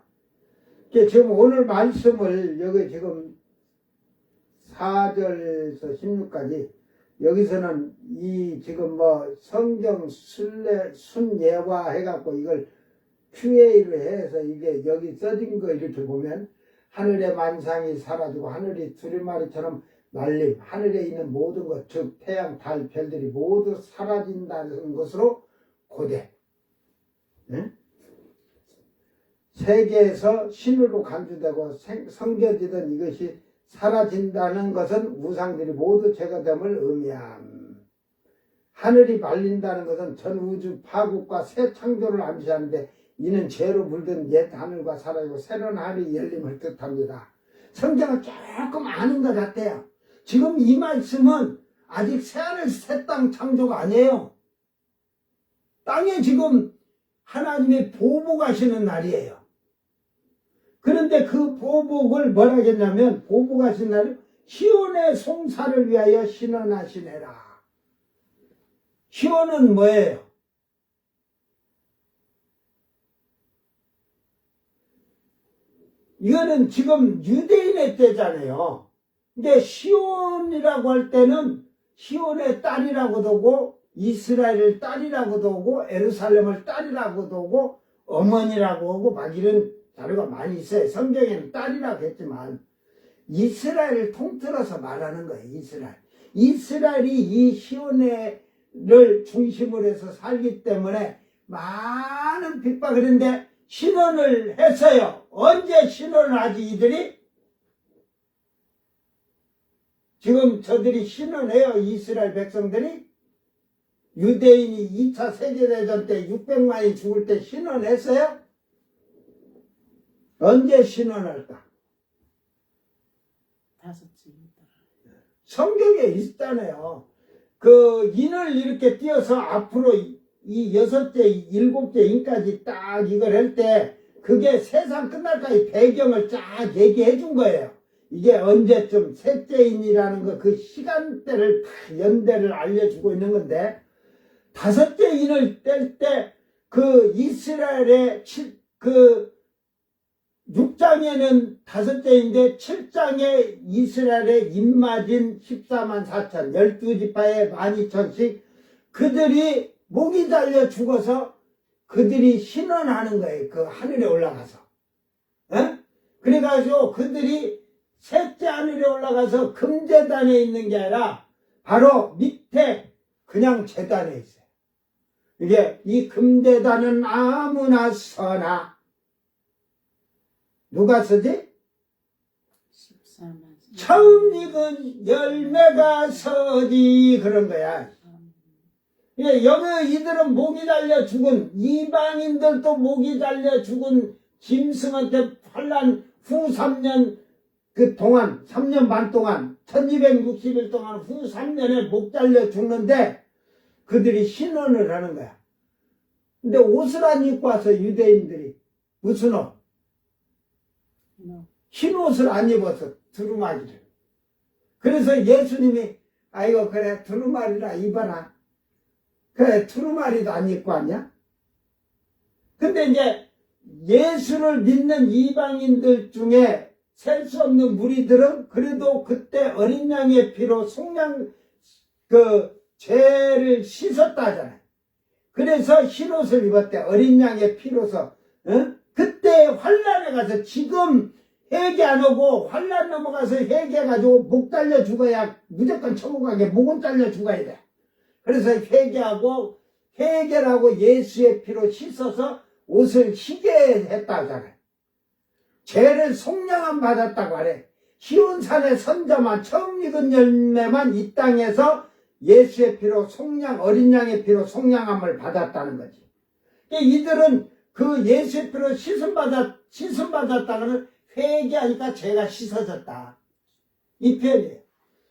S2: 지금 오늘 말씀을 여기 지금 4절에서 16까지 여기서는 이 지금 뭐 성경 순예화 해갖고 이걸 QA를 해서 이게 여기 써진 거 이렇게 보면 하늘의 만상이 사라지고 하늘이 두루마리처럼 날림, 하늘에 있는 모든 것, 즉 태양, 달, 별들이 모두 사라진다는 것으로 고대. 응? 세계에서 신으로 간주되고 섬겨지던 이것이 사라진다는 것은 우상들이 모두 제거됨을 의미함. 하늘이 말린다는 것은 전 우주 파국과 새 창조를 암시하는데 이는 죄로 물든 옛 하늘과 사라지고 새로운 하늘이 열림을 뜻합니다. 성경은 조금 아는 것 같아요. 지금 이 말씀은 아직 새하늘 새 땅 창조가 아니에요. 땅에 지금 하나님이 보복하시는 날이에요. 그런데 그 보복을 뭐라 했냐면 보복하신 날이 시온의 송사를 위하여 신원하시네라. 시온은 뭐예요? 이거는 지금 유대인의 때잖아요. 근데 시온이라고 할 때는 시온의 딸이라고도 하고 이스라엘을 딸이라고도 하고 예루살렘을 딸이라고도 하고 어머니라고 하고 막 이런 자료가 많이 있어요. 성경에는 딸이라고 했지만 이스라엘을 통틀어서 말하는 거예요. 이스라엘이 이 시온을 중심으로 해서 살기 때문에 많은 핍박을 했는데 신원을 했어요. 언제 신원을 하지 이들이? 지금 저들이 신원해요. 이스라엘 백성들이. 유대인이 2차 세계대전 때 600만이 죽을 때 신원했어요? 언제 신원할까?
S4: 다섯째.
S2: 성경에 있잖아요. 그 인을 이렇게 띄어서 앞으로 이 6째, 7째 인까지 딱 이걸 할 때 그게 세상 끝날까지 배경을 쫙 얘기해 준 거예요. 이게 언제쯤 셋째 인이라는 거 그 시간대를 다 연대를 알려주고 있는 건데 다섯째 인을 뗄 때 그 이스라엘의 그 6장에는 다섯째인데 7장에 이스라엘의 입맞은 14만 4천 12지파의 12,000씩 그들이 목이 달려 죽어서 그들이 신원하는 거예요. 그 하늘에 올라가서. 에? 그래가지고 그들이 셋째 하늘에 올라가서 금제단에 있는 게 아니라 바로 밑에 그냥 제단에 있어요. 이게 이 금제단은 아무나 서나 누가 쓰지?
S4: 14만.
S2: 처음 익은 열매가 서지 그런 거야. 여기 이들은 목이 달려 죽은 이방인들도 목이 달려 죽은 짐승한테 환란 후 3년 그 동안 3년 반 동안 1260일 동안 후 3년에 목 달려 죽는데 그들이 신원을 하는 거야. 근데 옷을 안 입고 와서 유대인들이 무슨 옷? 흰 옷을 안 입어서 두루마리를. 그래서 예수님이 아이고 그래 두루마리라 입어라. 그래 두루마리도 안 입고 왔냐? 근데 이제 예수를 믿는 이방인들 중에 셀 수 없는 무리들은 그래도 그때 어린 양의 피로 속량 그 죄를 씻었다 하잖아요. 그래서 흰옷을 입었대. 어린 양의 피로서. 그때 환란에 가서 지금 회개 안 하고 환란 넘어가서 회개해가지고 목 달려 죽어야 무조건 천국 가게 목은 달려 죽어야 돼. 그래서 회개하고 회개를 하고 예수의 피로 씻어서 옷을 희게 했다 하잖아요. 죄를 속량함 받았다고 하래. 시온산의 선자만 처음 익은 열매만 이 땅에서 예수의 피로 어린 양의 피로 속량함을 받았다는 거지. 이들은 그 예수의 피로 씻음 받았다는 회개하니까 죄가 씻어졌다. 이 표현이에요.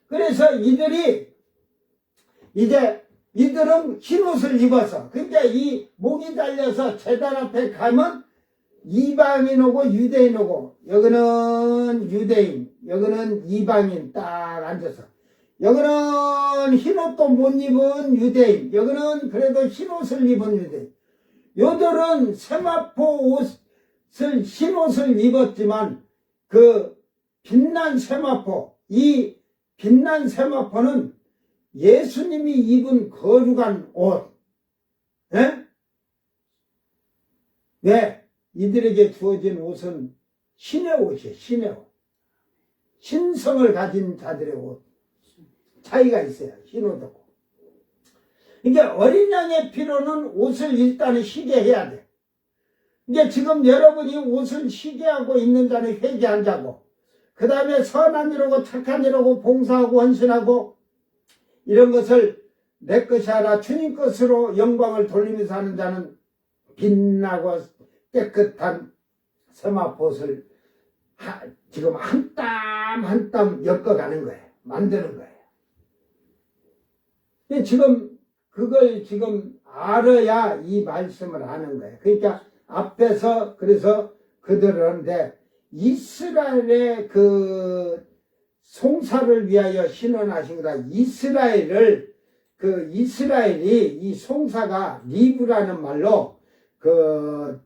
S2: 그래서 이들은 흰옷을 입어서, 그러니까 이 목이 달려서 제단 앞에 가면 이방인 오고 유대인 오고, 여기는 유대인, 여기는 이방인 딱 앉아서, 여기는 흰옷도 못 입은 유대인, 여기는 그래도 흰옷을 입은 유대인. 요들은 세마포 흰옷을 입었지만 그 빛난 세마포, 이 빛난 세마포는 예수님이 입은 거룩한 옷. 예? 왜? 이들에게 주어진 옷은 신의 옷이에요. 신의 옷. 신성을 가진 자들의 옷. 차이가 있어요. 흰 옷하고. 그러니까 어린 양의 피로는 옷을 일단은 희게 해야 돼. 이게 지금 여러분이 옷을 희게 하고 있는 자는 회개한 자고, 그 다음에 선한 일하고 착한 일하고 봉사하고 헌신하고 이런 것을 내 것이 아니라 주님 것으로 영광을 돌리면서 하는 자는 빛나고 깨끗한 세마포옷을 지금 한 땀 한 땀 엮어가는 거예요. 만드는 거예요. 지금 그걸 지금 알아야 이 말씀을 하는 거예요. 그러니까 앞에서 그래서 그들은데 이스라엘의 그 송사를 위하여 신원하신 거다. 이스라엘이 이 송사가 리브라는 말로 그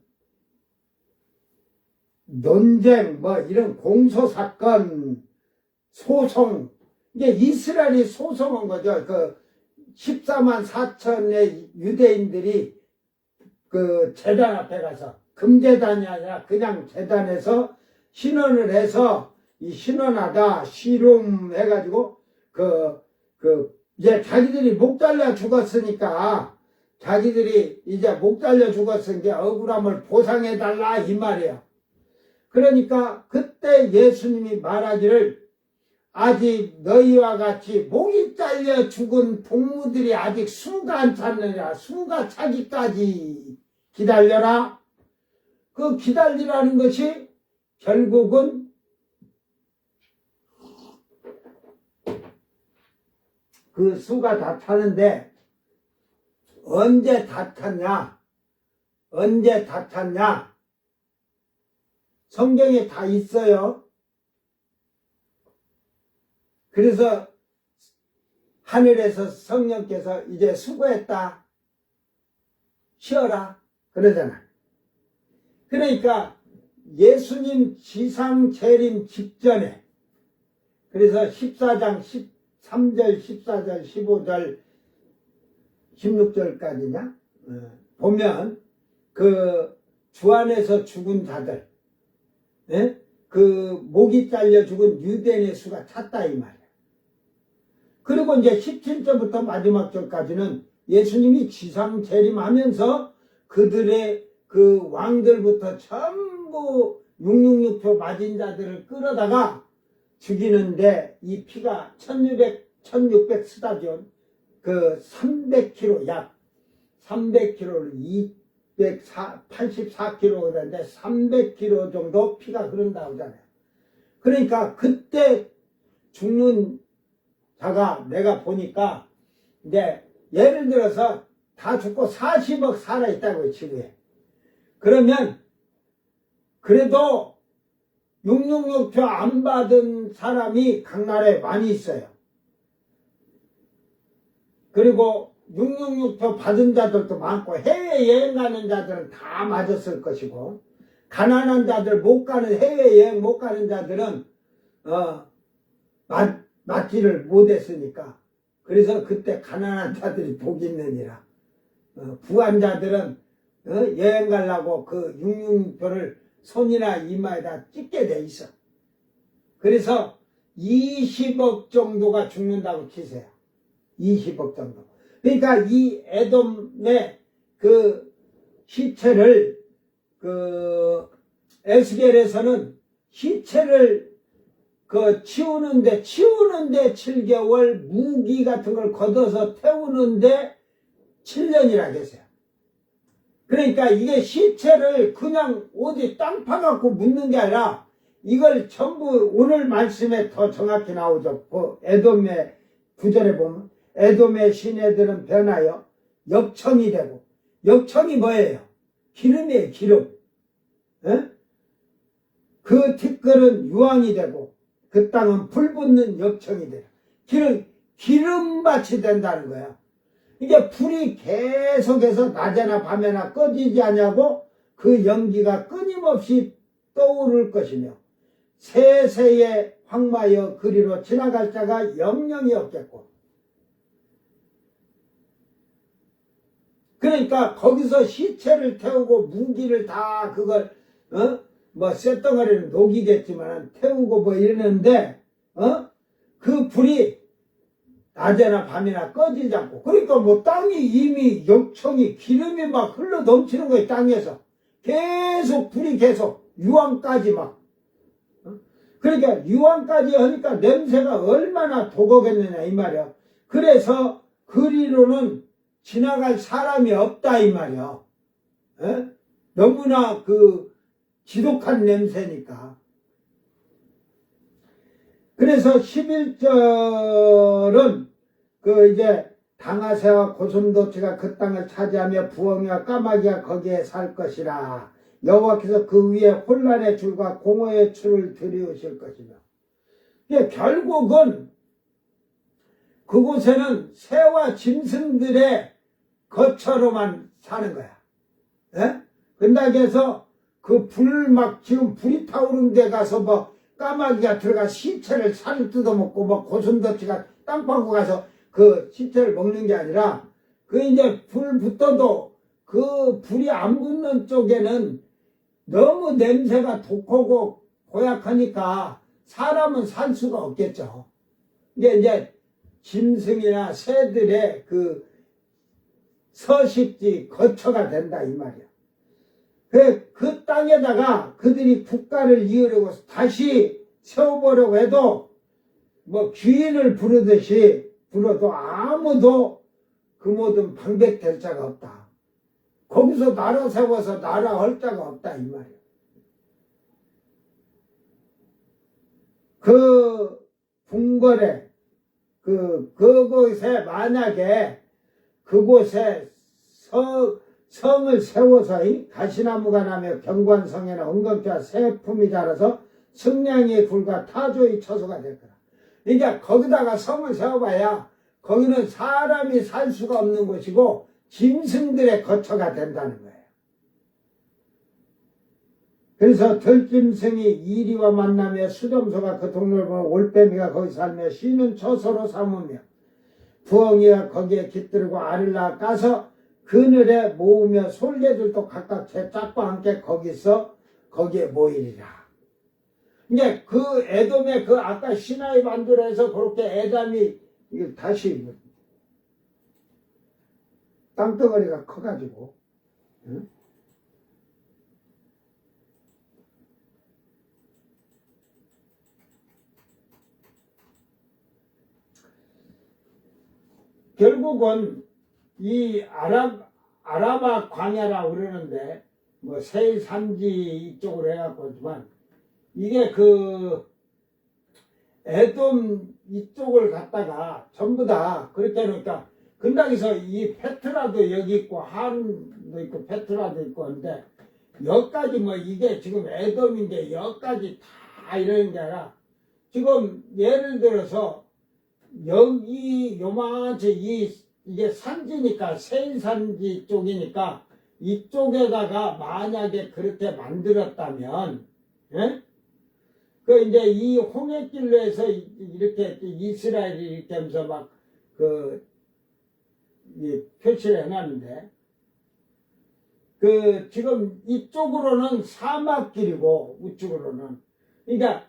S2: 논쟁 뭐 이런 공소사건 소송, 이게 이스라엘이 소송한 거죠. 그 14만 4천의 유대인들이 그 제단 앞에 가서, 금제단이 아니라 그냥 제단에서 신원을 해서 이 신원하다 씨름 해가지고 이제 자기들이 목 잘려 죽었으니까 자기들이 이제 목 잘려 죽었으니까 억울함을 보상해달라 이 말이에요. 그러니까 그때 예수님이 말하기를 아직 너희와 같이 목이 잘려 죽은 동무들이 아직 수가 안 찼느냐. 수가 차기까지 기다려라. 그 기다리라는 것이 결국은 그 수가 다 차는데 언제 다 찼냐? 언제 다 찼냐? 성경에 다 있어요. 그래서 하늘에서 성령께서 이제 수고했다, 쉬어라 그러잖아. 그러니까 예수님 지상 재림 직전에, 그래서 14장 13절 14절 15절 16절까지냐 보면 그 주 안에서 죽은 자들, 그 목이 잘려 죽은 유대인의 수가 찼다 이 말이야. 그리고 이제 17절부터 마지막 절까지는 예수님이 지상 재림하면서 그들의 그 왕들부터 전부 666표 맞은 자들을 끌어다가 죽이는데 이 피가 1600 스타디온 그 300kg 약 300kg를 284kg 그러는데 300kg 정도 피가 흐른다고 하잖아요. 그러니까 그때 죽는 자가 내가 보니까 이제 예를 들어서 다 죽고 40억 살아있다고요, 지구에. 그러면 그래도 666표 안 받은 사람이 각 나라에 많이 있어요. 그리고 666표 받은 자들도 많고 해외여행 가는 자들은 다 맞았을 것이고, 가난한 자들 못 가는, 해외여행 못 가는 자들은 맞지를 못했으니까. 그래서 그때 가난한 자들이 복이 있느니라. 부한 자들은 여행 가려고 그 666표를 손이나 이마에다 찍게 돼 있어. 그래서 20억 정도가 죽는다고 치세요. 20억 정도. 그러니까 이 에돔의 그 시체를 그 에스겔에서는 시체를 치우는데 7개월, 무기 같은 걸 걷어서 태우는데 7년이라 계세요. 그러니까 이게 시체를 그냥 어디 땅 파갖고 묻는 게 아니라 이걸 전부 오늘 말씀에 더 정확히 나오죠. 에돔의 9절에 보면 에돔의 시내들은 변하여 역청이 되고, 역청이 뭐예요? 기름이에요, 기름. 에? 그 티끌은 유황이 되고 그 땅은 불붙는 역청이 돼요. 기름밭이 된다는 거야. 이게 불이 계속해서 낮에나 밤에나 꺼지지 않냐고 그 연기가 끊임없이 떠오를 것이며 세세에 황마여 그리로 지나갈 자가 영영이 없겠고. 그러니까 거기서 시체를 태우고 무기를 다 그걸 쇳덩어리는 녹이겠지만 태우고 뭐 이러는데 그 불이 낮에나 밤이나 꺼지지 않고, 그러니까 뭐 땅이 이미 역청이 기름이 막 흘러 넘치는 거예요. 땅에서 계속 불이 계속 유황까지 막 그러니까 유황까지 하니까 냄새가 얼마나 도거겠느냐 이 말이야. 그래서 그리로는 지나갈 사람이 없다 이 말이야. 너무나 지독한 냄새니까. 그래서 11절은 이제 당아새와 고슴도치가 그 땅을 차지하며 부엉이와 까마귀가 거기에 살 것이라. 여호와께서 그 위에 혼란의 줄과 공허의 줄을 들이우실 것이며. 결국은 그곳에는 새와 짐승들의 거처로만 사는 거야. 근데 그래서 지금 불이 타오른 데 가서 뭐 까마귀가 들어가 시체를 살을 뜯어먹고 뭐 고슴도치가 땅 파고 가서 그 시체를 먹는 게 아니라 이제 불 붙어도 그 불이 안 붙는 쪽에는 너무 냄새가 독하고 고약하니까 사람은 살 수가 없겠죠. 이게 이제 짐승이나 새들의 서식지 거처가 된다 이 말이야. 그 땅에다가 그들이 국가를 이으려고 다시 세워보려고 해도 뭐 귀인을 부르듯이 불러도 아무도 그 모든 방백될 자가 없다. 거기서 나라 세워서 나라 할 자가 없다 이 말이야. 궁궐에 그곳에 만약에 그곳에 성을 세워서 가시나무가 나며 경관성에는 은검대와 새품이 자라서 승냥이의 굴과 타조의 처소가 될 거라. 그러니까 거기다가 성을 세워봐야 거기는 사람이 살 수가 없는 곳이고 짐승들의 거처가 된다는 거예요. 그래서 들짐승이 이리와 만나며 수점소가 그 동네를 보며 올빼미가 거기 살며 쉬는 처소로 삼으며 부엉이가 거기에 깃들고 알을 낳아 까서 그늘에 모으며 솔개들도 각각 제 짝과 함께 거기에 모이리라. 이제 에돔의 아까 시나이 반도에서 그렇게 에돔이 다시 땅덩어리가 커가지고 결국은 이 아라바 광야라 그러는데 뭐 세일 산지 이쪽으로 해갖고 하지만 이게 에돔 이쪽을 갖다가 전부 다 그렇게 해놓으니까 근당에서 이 페트라도 여기 있고 한도 있고 페트라도 있고 한데 여기까지 뭐 이게 지금 에돔인데 여기까지 다 이러는 게 아니라 지금 예를 들어서 여기 요만치 이게 산지니까 세일산지 쪽이니까 이쪽에다가 만약에 그렇게 만들었다면 이제 이 홍해길로 해서 이렇게 이스라엘이 이렇게 하면서 막 표시를 해놨는데 지금 이쪽으로는 사막길이고 우측으로는 그러니까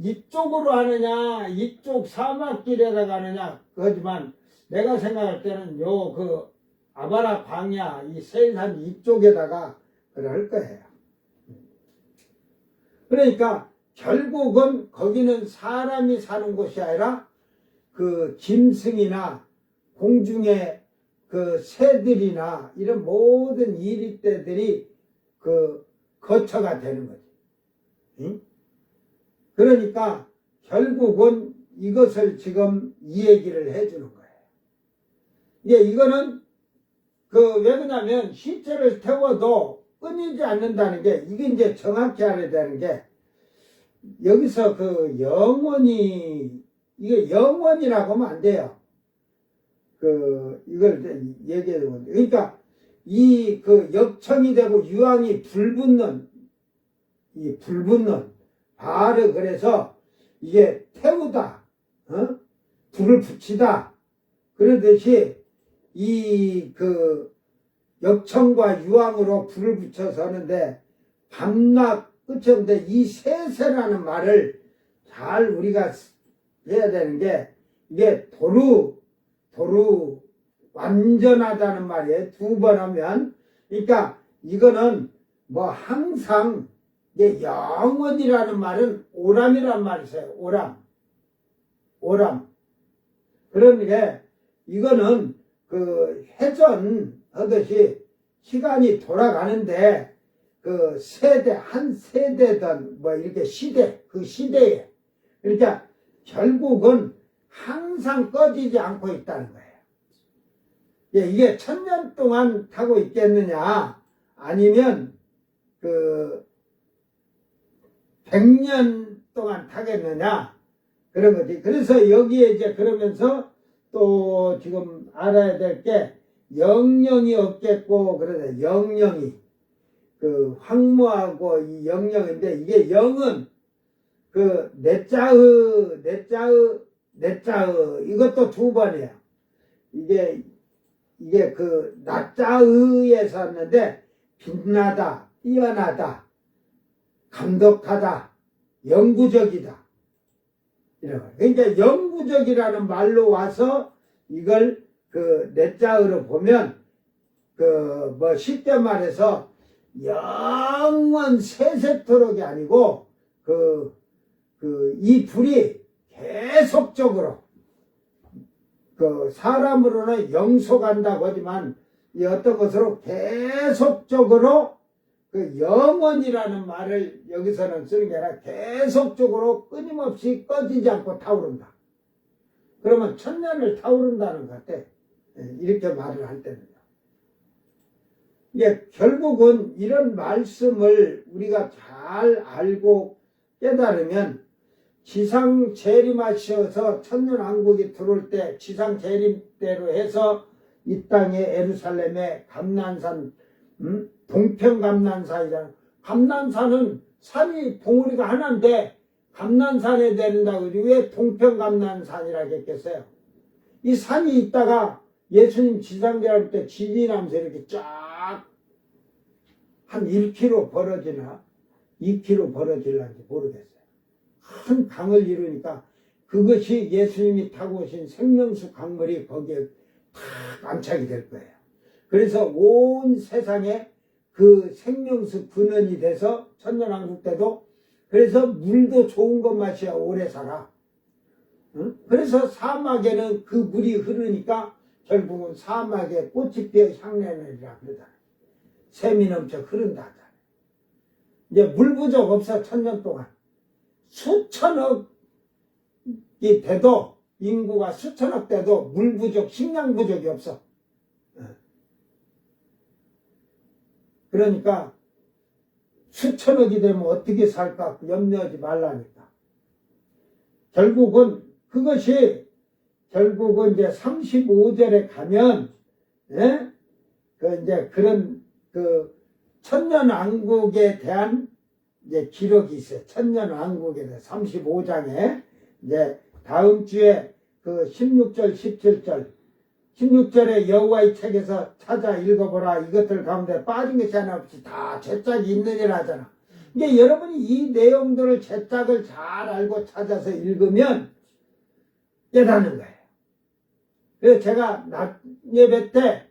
S2: 이쪽으로 하느냐 이쪽 사막길에다가 하느냐 그렇지만 내가 생각할 때는 아바라 광야 이 세일산 이쪽에다가 그럴 거예요. 그러니까 결국은 거기는 사람이 사는 곳이 아니라 그 짐승이나 공중의 그 새들이나 이런 모든 이리떼들이 그 거처가 되는 거지. 응? 그러니까 결국은 이것을 지금 이 얘기를 해주는 거예요. 이게 이거는 왜 그러냐면 시체를 태워도 끊이지 않는다는 게 이게 이제 정확히 알아야 되는 게 여기서 그 영원히 이게 영원이라고 하면 안 돼요. 이걸 얘기해 주는 그러니까 이 역청이 되고 유황이 불붙는 이 불붙는 바로 그래서 이게 태우다, 불을 붙이다 그러듯이 이 역청과 유황으로 불을 붙여서 하는데 밤낮 끝이 없는데 이 세세라는 말을 잘 우리가 해야 되는 게 이게 도루 완전하다는 말이에요. 두 번 하면 그러니까 이거는 뭐 항상 이게 영원이라는 말은 오람이란 말이 있어요. 오람 그러니까 이거는 회전 하듯이 시간이 돌아가는데 한 세대든 뭐 이렇게 시대에 그러니까 결국은 항상 꺼지지 않고 있다는 거예요. 이게 1000년 동안 타고 있겠느냐 아니면 100년 동안 타겠느냐 그런 거지. 그래서 여기에 이제 그러면서 또 지금 알아야 될 게 영령이 없겠고 그러죠. 영령이 황무하고 이 영령인데 이게 영은 내자의 이것도 두 번이에요. 이게 나자의에서 왔는데 빛나다, 뛰어나다, 감독하다, 영구적이다. 그러니까 영구적이라는 말로 와서 이걸 내자의로 보면 뭐 쉽게 말해서 영원 세세토록이 아니고 이 불이 계속적으로 사람으로는 영속한다고 하지만 이 어떤 것으로 계속적으로 영원이라는 말을 여기서는 쓰는 게 아니라 계속적으로 끊임없이 꺼지지 않고 타오른다. 그러면 1000년을 타오른다는 것 같아. 이렇게 말을 할 때는요. 이게 결국은 이런 말씀을 우리가 잘 알고 깨달으면 지상 재림하셔서 천년왕국이 들어올 때 지상 재림대로 해서 이 땅에 에루살렘에 감난산 동평감난산이잖아. 감난산은 산이 봉우리가 하나인데 감난산에 내린다고 그러지 왜 동평감난산이라고 했겠어요. 이 산이 있다가 예수님 지상대할 때 지진이 나면서 이렇게 쫙 한 1km 벌어지나 2km 벌어질는지 모르겠어요. 큰 강을 이루니까 그것이 예수님이 타고 오신 생명수 강물이 거기에 탁 안착이 될 거예요. 그래서 온 세상에 그 생명수 근원이 돼서 천년왕국 때도 그래서 물도 좋은 것 마셔야 오래 살아. 응? 그래서 사막에는 그 물이 흐르니까 결국은 사막에 꽃이 피어 향내내리라 그러잖아요. 샘이 넘쳐 흐른다 하잖아요. 이제 물 부족 없어. 1000년 동안 수천억이 돼도 인구가 수천억 돼도 물 부족, 식량 부족이 없어. 그러니까 수천억이 되면 어떻게 살까 염려하지 말라니까. 결국은 그것이 결국은 이제 35절에 가면 이제 그런 천년왕국에 대한 이제 기록이 있어요. 천년왕국에 대해 35장에 이제 다음 주에 16절, 17절 16절에 여호와의 책에서 찾아 읽어보라. 이것들 가운데 빠진 것이 하나 없이 다 제짝이 있느니라 하잖아. 이게 여러분이 이 내용들을 제짝을 잘 알고 찾아서 읽으면 깨닫는 거예요. 그래서 제가 낮 예배 때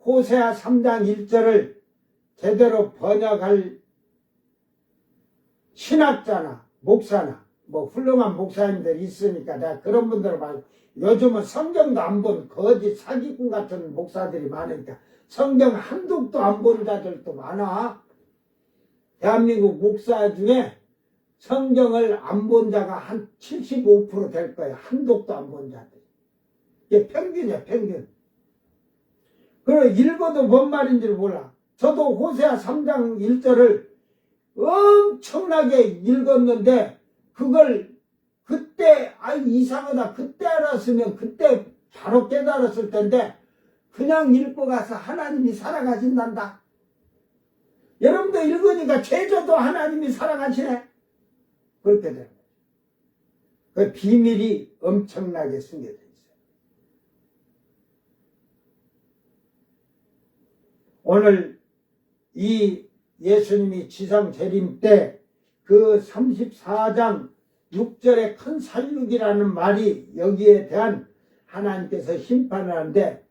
S2: 호세아 3장 1절을 제대로 번역할 신학자나 목사나 뭐 훌륭한 목사님들이 있으니까 내가 그런 분들을 말고 요즘은 성경도 안 본 거짓 사기꾼 같은 목사들이 많으니까 성경 한독도 안 본 자들도 많아. 대한민국 목사 중에 성경을 안 본 자가 한 75% 될 거야. 한독도 안 본 자들. 이게 평균이야, 평균. 그리고 읽어도 뭔 말인지를 몰라. 저도 호세아 3장 1절을 엄청나게 읽었는데 그걸 그때 이상하다. 그때 알았으면 그때 바로 깨달았을 텐데 그냥 읽고 가서 하나님이 살아가신단다. 여러분도 읽으니까 죄져도 하나님이 살아가시네. 그렇게 되는 거예요. 그 비밀이 엄청나게 숨겨져 있어요. 오늘 이 예수님이 지상 재림 때 그 34장 6절의 큰 살육이라는 말이 여기에 대한 하나님께서 심판을 하는데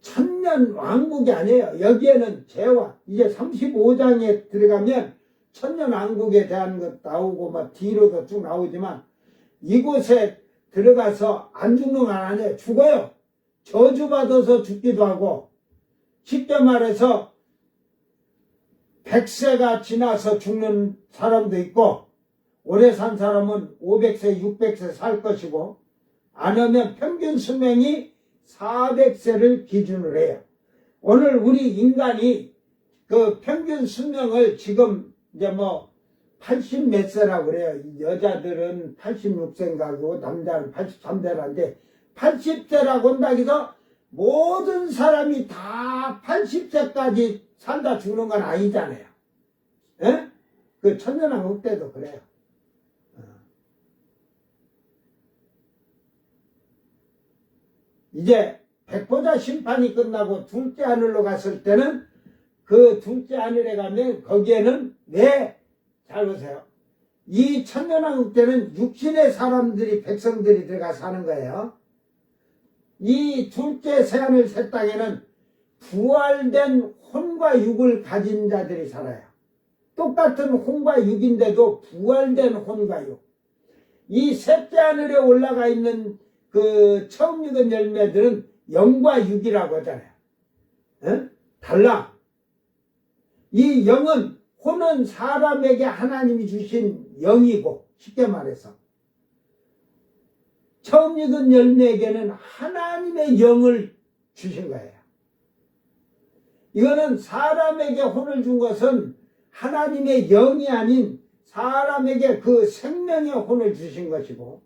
S2: 천년 왕국이 아니에요. 여기에는 죄와 이제 35장에 들어가면 천년 왕국에 대한 것 나오고 막 뒤로도 쭉 나오지만 이곳에 들어가서 안 죽는 건 아니에요. 죽어요. 저주받아서 죽기도 하고 쉽게 말해서 100세가 지나서 죽는 사람도 있고 오래 산 사람은 500세, 600세 살 것이고 안 하면 평균 수명이 400세를 기준으로 해요. 오늘 우리 인간이 그 평균 수명을 지금 이제 뭐 80 몇 세라고 그래요. 여자들은 86세인가고 남자는 83세라는데 80세라고 한다고 해서 모든 사람이 다 80세까지 살다 죽는 건 아니잖아요. 예? 그 천년왕국 때도 그래요. 이제 백보자 심판이 끝나고 둘째 하늘로 갔을 때는 그 둘째 하늘에 가면 거기에는 잘 보세요. 이 천년왕국 때는 육신의 사람들이 백성들이 들어가 사는 거예요. 이 둘째 새하늘 새 땅에는 부활된 혼과 육을 가진 자들이 살아요. 똑같은 혼과 육인데도 부활된 혼과 육. 이 셋째 하늘에 올라가 있는 그 처음 익은 열매들은 영과 육이라고 하잖아요. 에? 달라. 이 영은 혼은 사람에게 하나님이 주신 영이고 쉽게 말해서 처음 익은 열매에게는 하나님의 영을 주신 거예요. 이거는 사람에게 혼을 준 것은 하나님의 영이 아닌 사람에게 그 생명의 혼을 주신 것이고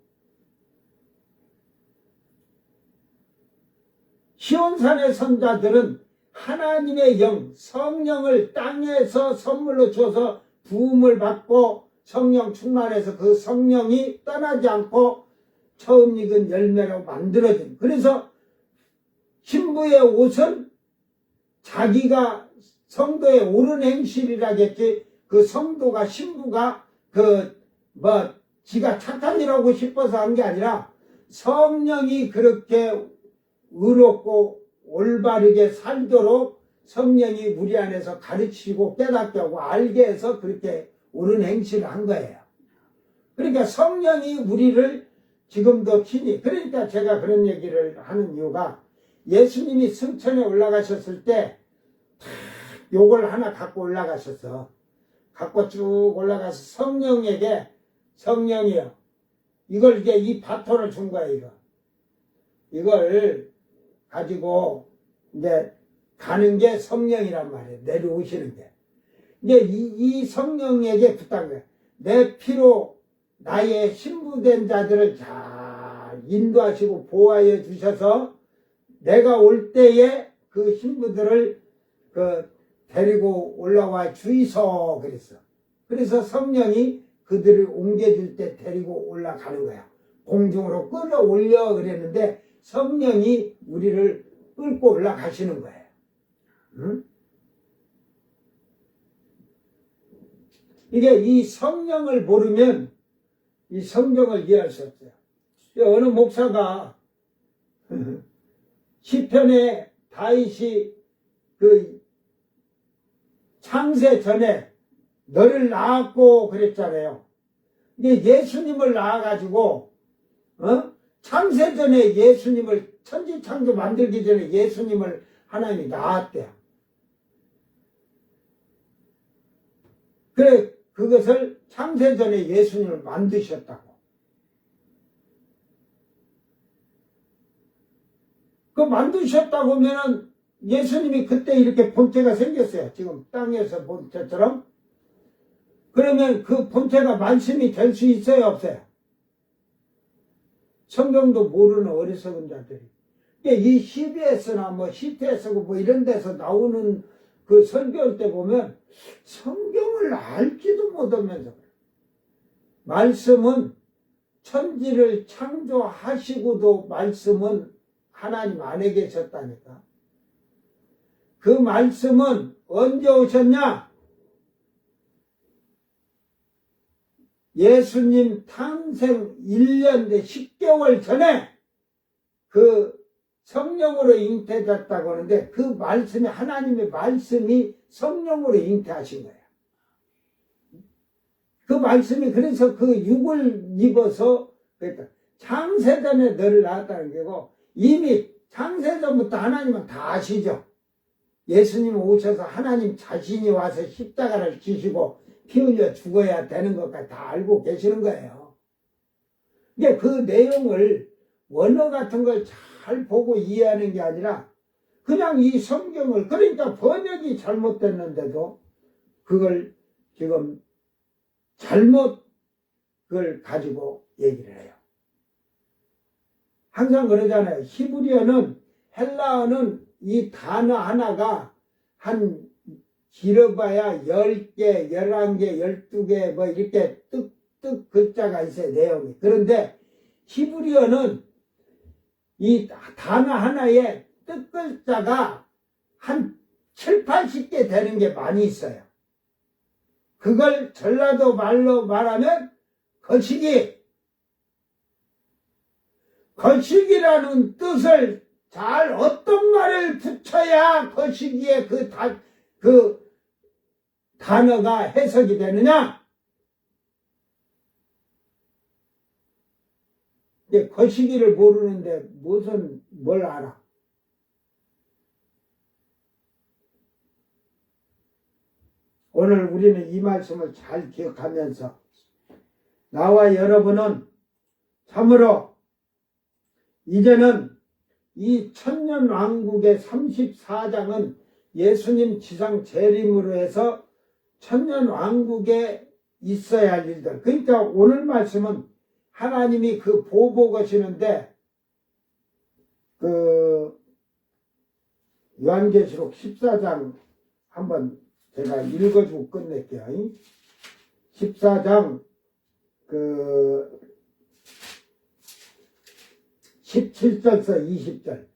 S2: 시온산의 선자들은 하나님의 영, 성령을 땅에서 선물로 줘서 부음을 받고 성령 충만해서 그 성령이 떠나지 않고 처음 익은 열매로 만들어진. 그래서 신부의 옷은 자기가 성도의 옳은 행실이라겠지 그 성도가 신부가 지가 착한 일 하고 싶어서 한 게 아니라 성령이 그렇게 의롭고 올바르게 살도록 성령이 우리 안에서 가르치고 깨닫게 하고 알게 해서 그렇게 옳은 행실을 한 거예요. 그러니까 성령이 우리를 지금도 친히 그러니까 제가 그런 얘기를 하는 이유가 예수님이 승천에 올라가셨을 때 요걸 하나 갖고 올라가셨어. 갖고 쭉 올라가서 성령에게 성령이요. 이걸 이제 이 바토를 준 거야 이거. 이걸 가지고 이제 가는 게 성령이란 말이에요. 내려오시는 게. 이제 이 성령에게 부탁한 거예요. 내 피로 나의 신부된 자들을 잘 인도하시고 보호하여 주셔서 내가 올 때에 그 신부들을 데리고 올라와 주이소 그랬어. 그래서 성령이 그들을 옮겨줄 때 데리고 올라가는 거야. 공중으로 끌어올려 그랬는데 성령이 우리를 끌고 올라가시는 거예요. 응? 이게 이 성령을 모르면 이 성경을 이해할 수 없어요. 어느 목사가 시편에 다윗이 그 창세 전에 너를 낳았고 그랬잖아요. 근데 예수님을 낳아가지고 창세전에 예수님을 천지창조 만들기 전에 예수님을 하나님이 낳았대요. 그래 그것을 창세전에 예수님을 만드셨다고. 그 만드셨다고 하면은 예수님이 그때 이렇게 본체가 생겼어요. 지금 땅에서 본체처럼. 그러면 그 본체가 말씀이 될 수 있어요, 없어요? 성경도 모르는 어리석은 자들이. 이 CBS나 뭐 CTS고 뭐 이런 데서 나오는 그 설교할 때 보면 성경을 알지도 못하면서 그래. 말씀은 천지를 창조하시고도 말씀은 하나님 안에 계셨다니까. 그 말씀은 언제 오셨냐? 예수님 탄생 1년 10개월 전에 그 성령으로 잉태됐다고 하는데 그 말씀이 하나님의 말씀이 성령으로 잉태하신 거예요. 그 말씀이 그래서 그 육을 입어서 그러니까 창세전에 너를 낳았다는 게고 이미 창세전부터 하나님은 다 아시죠. 예수님 오셔서 하나님 자신이 와서 십자가를 지시고 피 흘려 죽어야 되는 것까지 다 알고 계시는 거예요. 근데 그 내용을 원어 같은 걸 잘 보고 이해하는 게 아니라 그냥 이 성경을 그러니까 번역이 잘못됐는데도 그걸 지금 잘못 그걸 가지고 얘기를 해요. 항상 그러잖아요. 히브리어는 헬라어는 이 단어 하나가 한 길어봐야 10개, 11개, 12개 뭐 이렇게 뜩뜩 글자가 있어요. 내용이. 그런데 히브리어는 이 단어 하나에 뜻글자가 한 7, 80개 되는 게 많이 있어요. 그걸 전라도 말로 말하면 거시기. 거시기라는 뜻을 잘 어떤 말을 붙여야 거시기에 그 단어가 해석이 되느냐? 거시기를 모르는데 무슨 뭘 알아? 오늘 우리는 이 말씀을 잘 기억하면서 나와 여러분은 참으로 이제는 이 천년왕국의 34장은 예수님 지상 재림으로 해서 천년왕국에 있어야 할 일들. 그러니까 오늘 말씀은 하나님이 그 보복 하시는데 그 요한계시록 14장 한번 제가 읽어주고 끝낼게요. 14장 그 17절에서 20절.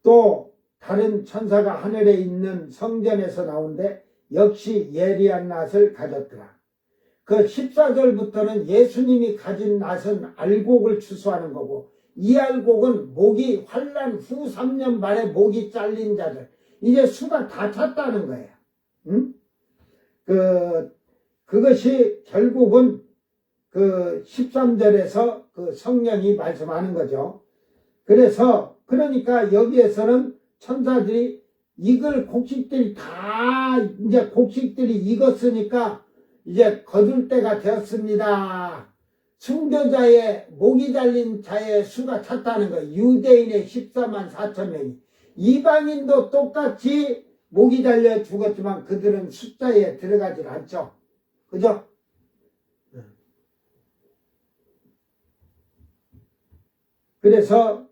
S2: 또 다른 천사가 하늘에 있는 성전에서 나오는데 역시 예리한 낫을 가졌더라. 그 14절부터는 예수님이 가진 낫은 알곡을 추수하는 거고 이 알곡은 목이 환란 후 3년 만에 목이 잘린 자들. 이제 수가 다 찼다는 거예요. 응? 그것이 결국은 그 13절에서 그 성령이 말씀하는 거죠. 그래서 그러니까 여기에서는 천사들이 이걸 곡식들이 다 이제 곡식들이 익었으니까 이제 거둘 때가 되었습니다. 순교자의 목이 달린 자의 수가 찼다는 거예요. 유대인의 14만 4천 명이. 이방인도 똑같이 목이 달려 죽었지만 그들은 숫자에 들어가질 않죠. 그죠? 그래서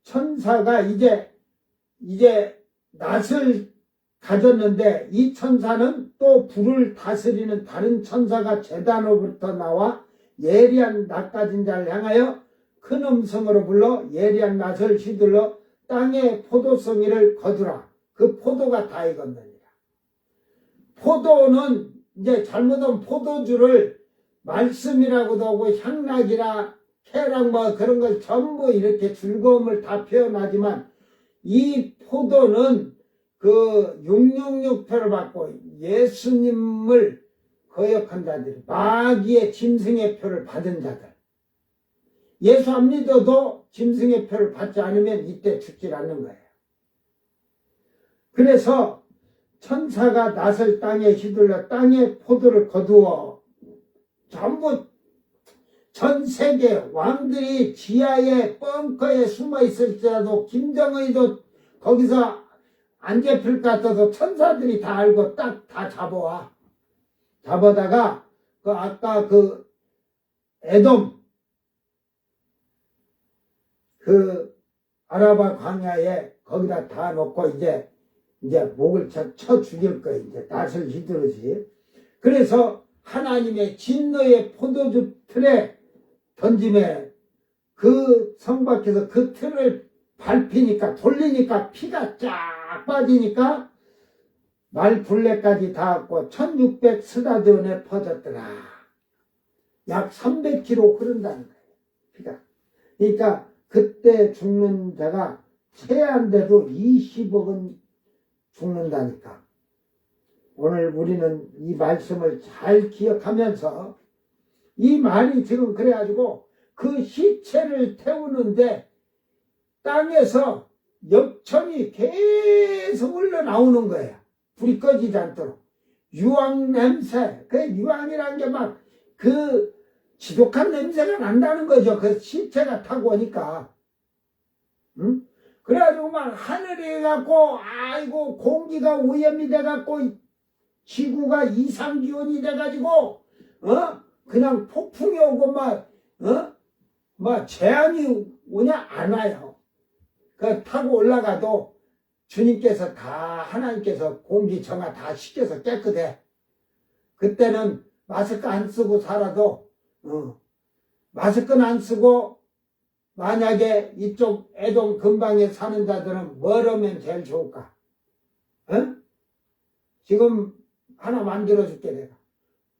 S2: 천사가 이제 낫을 가졌는데 이 천사는 또 불을 다스리는 다른 천사가 제단으로부터 나와 예리한 낫 가진 자를 향하여 큰 음성으로 불러 예리한 낫을 휘둘러 땅의 포도송이를 거두라. 그 포도가 다 익었느니라. 포도는 이제 잘못하면 포도주를 말씀이라고도 하고 향락이라 쾌락 뭐 그런 걸 전부 이렇게 즐거움을 다 표현하지만 이 포도는 그 666표를 받고 예수님을 거역한 자들이, 마귀의 짐승의 표를 받은 자들, 예수 안 믿어도 짐승의 표를 받지 않으면 이때 죽질 않는 거예요. 그래서 천사가 낫을 땅에 휘둘러 땅의 포도를 거두어 전부 전 세계 왕들이 지하에 벙커에 숨어 있을지라도 김정은이도 거기서 안 잡힐 것 같아도 천사들이 다 알고 딱 다 잡아와. 잡아다가 그 아까 그 에돔 그 아라바 광야에 거기다 다 놓고 이제 목을 쳐 죽일 거예요. 이제 낫을 휘두르지. 그래서 하나님의 진노의 포도주 틀에 던짐에 그 성 밖에서 그 틀을 밟히니까 돌리니까 피가 쫙 빠지니까 말굴레까지 닿았고 1600 스다드온에 퍼졌더라. 약 300km 흐른다는 거예요. 피가. 그러니까 그때 죽는 자가 최한데도 20억은 죽는다니까. 오늘 우리는 이 말씀을 잘 기억하면서 이 말이 지금 그래가지고 그 시체를 태우는데 땅에서 엽천이 계속 흘러나오는 거예요. 불이 꺼지지 않도록. 유황 냄새, 그 유황이란 게 막 그 지독한 냄새가 난다는 거죠. 그 시체가 타고 오니까. 응? 그래가지고 막 하늘이 해갖고 아이고 공기가 오염이 돼갖고 지구가 이상기온이 돼가지고 그냥 폭풍이 오고 막 재앙이 오냐 안 와요. 그 타고 올라가도 주님께서 다 하나님께서 공기정화 다 시켜서 깨끗해. 그때는 마스크 안 쓰고 살아도 마스크는 안 쓰고 만약에 이쪽 애동 근방에 사는 자들은 뭘 하면 제일 좋을까? 지금 하나 만들어줄게 내가.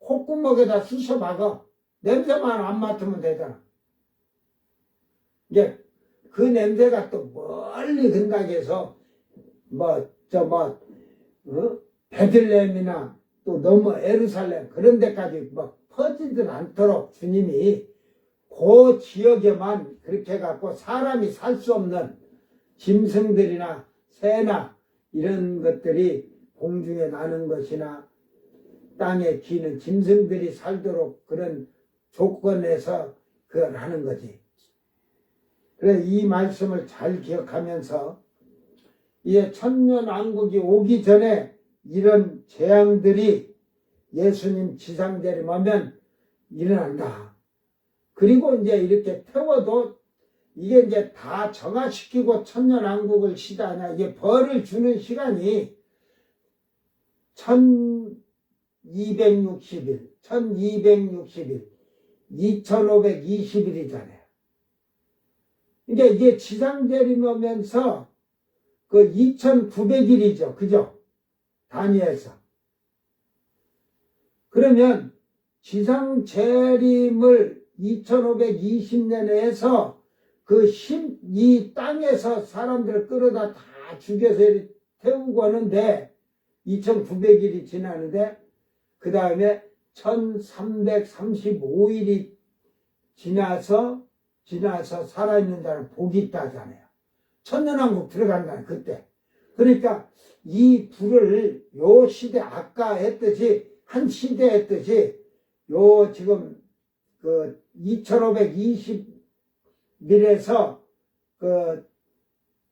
S2: 콧구멍에다 쑤셔 박아. 냄새만 안 맡으면 되잖아. 이제 그 냄새가 또 멀리 근방에서 베들레헴이나 또 너무 에루살렘 그런 데까지 막 퍼지들 않도록 주님이 그 지역에만 그렇게 해갖고 사람이 살 수 없는 짐승들이나 새나 이런 것들이 공중에 나는 것이나 땅에 기는 짐승들이 살도록 그런 조건에서 그걸 하는 거지. 그래 이 말씀을 잘 기억하면서 이제 천년왕국이 오기 전에 이런 재앙들이 예수님 지상재림하면 일어난다. 그리고 이제 이렇게 태워도 이게 이제 다 정화시키고 천년왕국을 시다하냐. 이게 벌을 주는 시간이 1260일, 2520일이잖아요. 그러니까 이게 지상재림하면서 그 2900일이죠. 그죠? 다니엘서. 그러면 지상재림을 2520년에 해서 이 땅에서 사람들을 끌어다 다 죽여서 태우고 하는데 2900일이 지나는데 그 다음에 1335일이 지나서 살아있는 자는 복이 있다잖아요. 천년왕국 들어간다는 그때. 그러니까 이 불을 요 시대 아까 했듯이 한 시대 했듯이 요 지금 그 2520일에서 그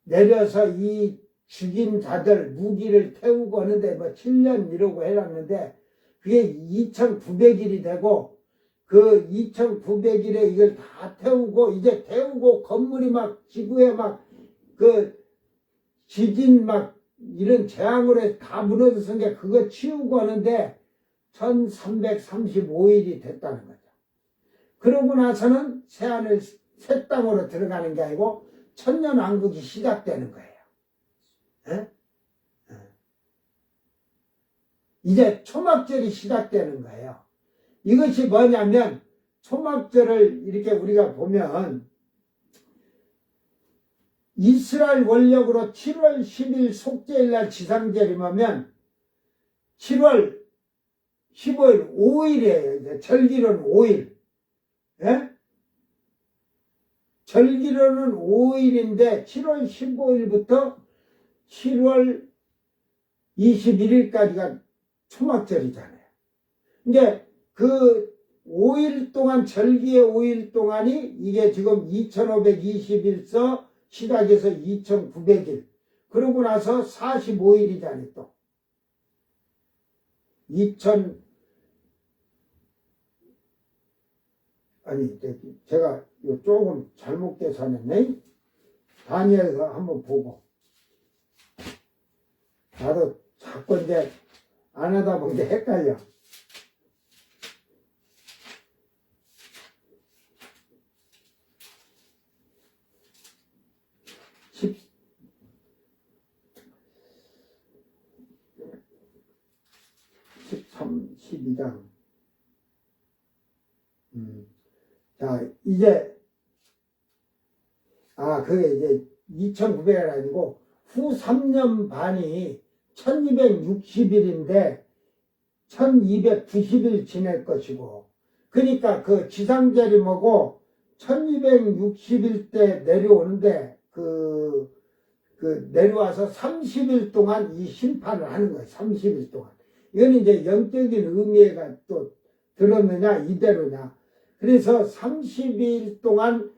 S2: 내려서 이 죽인 자들 무기를 태우고 하는데 7년 이러고 해놨는데 그게 2900일이 되고 그 2900일에 이걸 다 태우고 이제 태우고 건물이 막 지구에 막 그 지진 막 이런 재앙으로 해서 다 무너졌은 게 그거 치우고 하는데 1335일이 됐다는 거죠. 그러고 나서는 새하늘 새 땅으로 들어가는 게 아니고 천년왕국이 시작되는 거예요. 에? 이제 초막절이 시작되는 거예요. 이것이 뭐냐면 초막절을 이렇게 우리가 보면 이스라엘 원력으로 7월 10일 속죄일날 지상재림하면 7월 15일, 5일이에요. 이제 절기로는 5일. 예? 절기로는 5일인데 7월 15일부터 7월 21일까지가 초막절이잖아요. 근데 그 5일 동안, 절기의 5일 동안이 이게 지금 2521서 시작해서 2900일. 그러고 나서 45일이잖아요, 또. 제가 이거 조금 잘못 계산했네. 다니엘서 한번 보고. 나도 자꾸 이제 안 하다 보니까 헷갈려. 13, 12장. 자, 이제, 그게 이제 2900이 아니고, 후 3년 반이 1260일인데, 1290일 지낼 것이고, 그러니까 그 지상재림하고 1260일 때 내려오는데, 내려와서 30일 동안 이 심판을 하는 거예요. 30일 동안. 이건 이제 영적인 의미가 또 들었느냐, 이대로냐. 그래서 30일 동안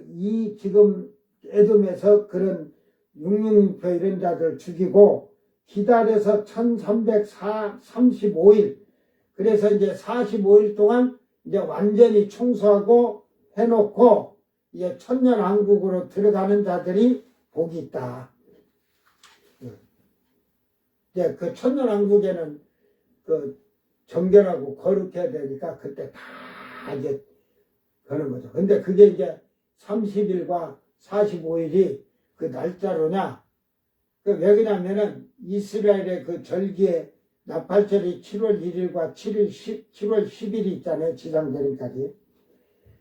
S2: 이 지금 에돔에서 그런 666표 이런 자들 죽이고, 기다려서 1335일. 그래서 이제 45일 동안 이제 완전히 청소하고 해놓고, 이제 천년왕국으로 들어가는 자들이 복이 있다. 이제 그 천년왕국에는 정결하고 거룩해야 되니까 그때 다 이제 그런 거죠. 근데 그게 이제 30일과 45일이 그 날짜로냐? 왜 그러냐면은 이스라엘의 그 절기에 나팔절이 7월 1일과 7월 10일이 있잖아요. 지상절기까지.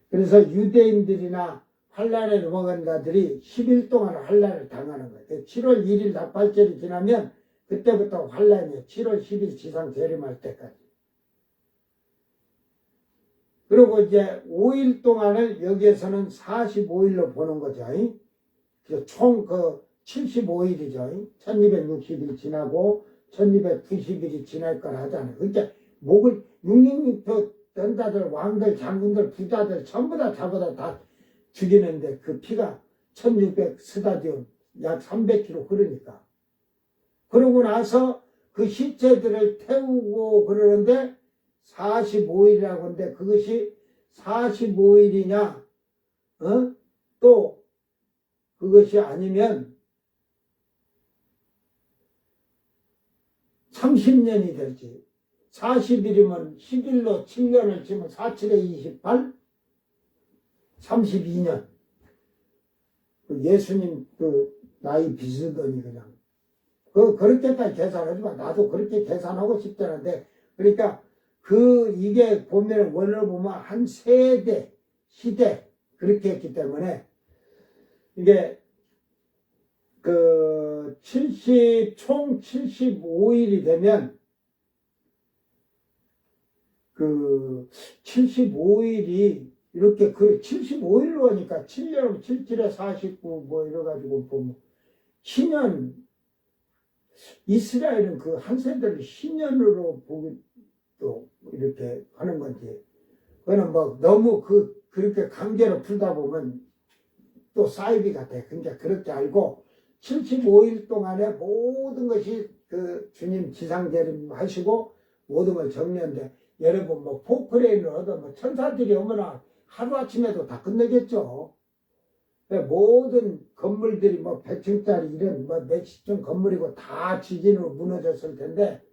S2: 그래서 유대인들이나 환란에 넘어간 자들이 10일 동안 환란을 당하는 거예요. 7월 1일 나팔절이 지나면 그때부터 환란이에요. 7월 10일 지상 재림할 때까지. 그리고 이제 5일 동안을 여기에서는 45일로 보는 거죠. 총 75일이죠. 1260일 지나고 1290일이 지날 거라 하잖아요. 그러니까 목을 666표 던자들, 왕들, 장군들, 부자들 전부 다 잡아다 다 죽이는데 그 피가 1600 스타디움 약 300km 흐르니까. 그러고 나서 그 시체들을 태우고 그러는데 45일이라고 하는데 그것이 45일이냐, 또 그것이 아니면 30년이 될지, 40일이면 10일로 7년을 치면 47에 28, 32년. 예수님 나이 비슷하니 그냥. 그렇게까지 계산하지만 나도 그렇게 계산하고 싶다는데, 그러니까 이게 보면 원래 보면 한 세대, 시대, 그렇게 했기 때문에, 이게, 총 75일이 되면, 75일이, 이렇게 75일로 하니까 7년, 77에 49, 뭐 이래가지고 보면, 신년, 이스라엘은 그 한 세대를 신년으로 보기도 이렇게 하는 건지, 그거는 뭐 너무 그렇게 강제로 풀다 보면 또 사이비가 돼. 그러니까 그렇게 알고 75일 동안에 모든 것이 주님 지상재림 하시고 모든 걸 정리한데, 여러분 뭐 포크레인을 얻어 뭐 천사들이 오거나 하루아침에도 다 끝내겠죠. 모든 건물들이 뭐 100층짜리 이런 뭐 몇십 층 건물이고 다 지진으로 무너졌을 텐데,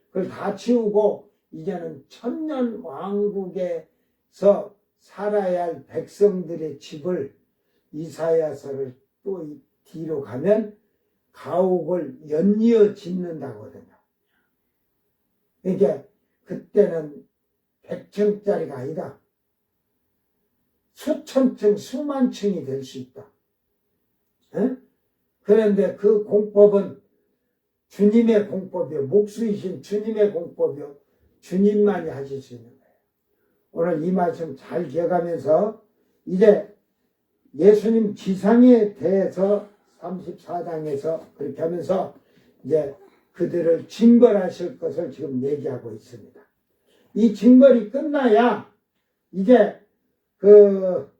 S2: 그걸 다 치우고 이제는 천년 왕국에서 살아야 할 백성들의 집을, 이사야서를 또 뒤로 가면 가옥을 연이어 짓는다고 하거든요. 그러니까 그때는 100층짜리가 아니다. 수천 층, 수만 층이 될 수 있다. 그런데 그 공법은 주님의 공법이요. 목수이신 주님의 공법이요. 주님만이 하실 수 있는 거예요. 오늘 이 말씀 잘 기억하면서 이제 예수님 지상에 대해서 34장에서 그렇게 하면서 이제 그들을 징벌하실 것을 지금 얘기하고 있습니다. 이 징벌이 끝나야 이제 그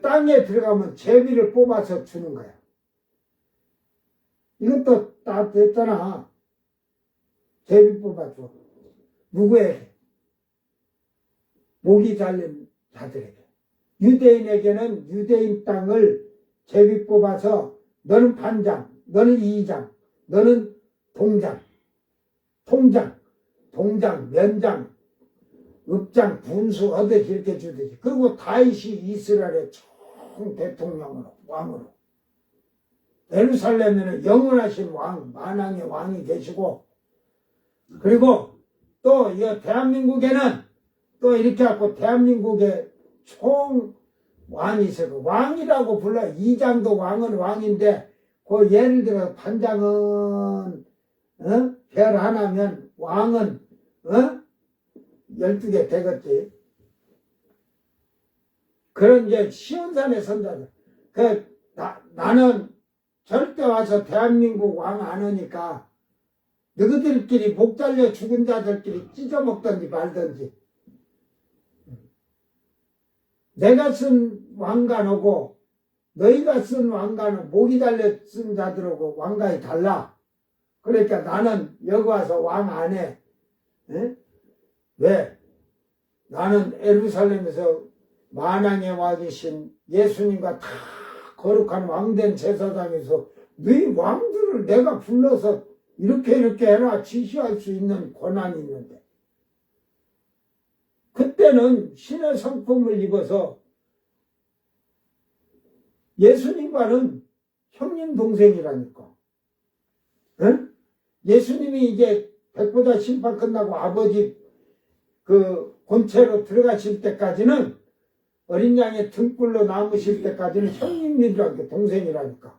S2: 땅에 들어가면 제비를 뽑아서 주는 거야. 이것도 다 됐잖아. 제비 뽑아줘. 누구에게? 목이 잘린 자들에게. 유대인에게는 유대인 땅을 제비 뽑아서 너는 반장, 너는 이장, 너는 동장, 통장, 동장, 면장, 읍장, 군수, 어듯이 이렇게 주듯이. 그리고 다윗이 이스라엘의 총 대통령으로, 왕으로. 예루살렘에는 영원하신 왕, 만왕의 왕이 계시고, 그리고 또 이 대한민국에는 또 이렇게 하고 대한민국에 총 왕이 있어요. 왕이라고 불러요. 이장도 왕은 왕인데, 그 예를 들어 반장은 별 하나면 왕은 12개 되겠지. 그런 이제 시온산의 선자들. 나는 절대 와서 대한민국 왕 안 하니까 너희들끼리 목 잘려 죽은 자들끼리 찢어먹든지 말든지. 내가 쓴 왕관하고 너희가 쓴 왕관은 목이 달려 쓴 자들하고 왕관이 달라. 그러니까 나는 여기 와서 왕 안 해. 에? 왜? 나는 예루살렘에서 만왕의 왕이신 예수님과 다 거룩한 왕된 제사장에서 너희 왕들을 내가 불러서 이렇게 해라 지시할 수 있는 권한이 있는데, 그때는 신의 성품을 입어서 예수님과는 형님 동생이라니까. 응? 예수님이 이제 백보다 심판 끝나고 아버지 그 본체로 들어가실 때까지는, 어린 양의 등불로 남으실 때까지는 형님이라니까, 동생이라니까.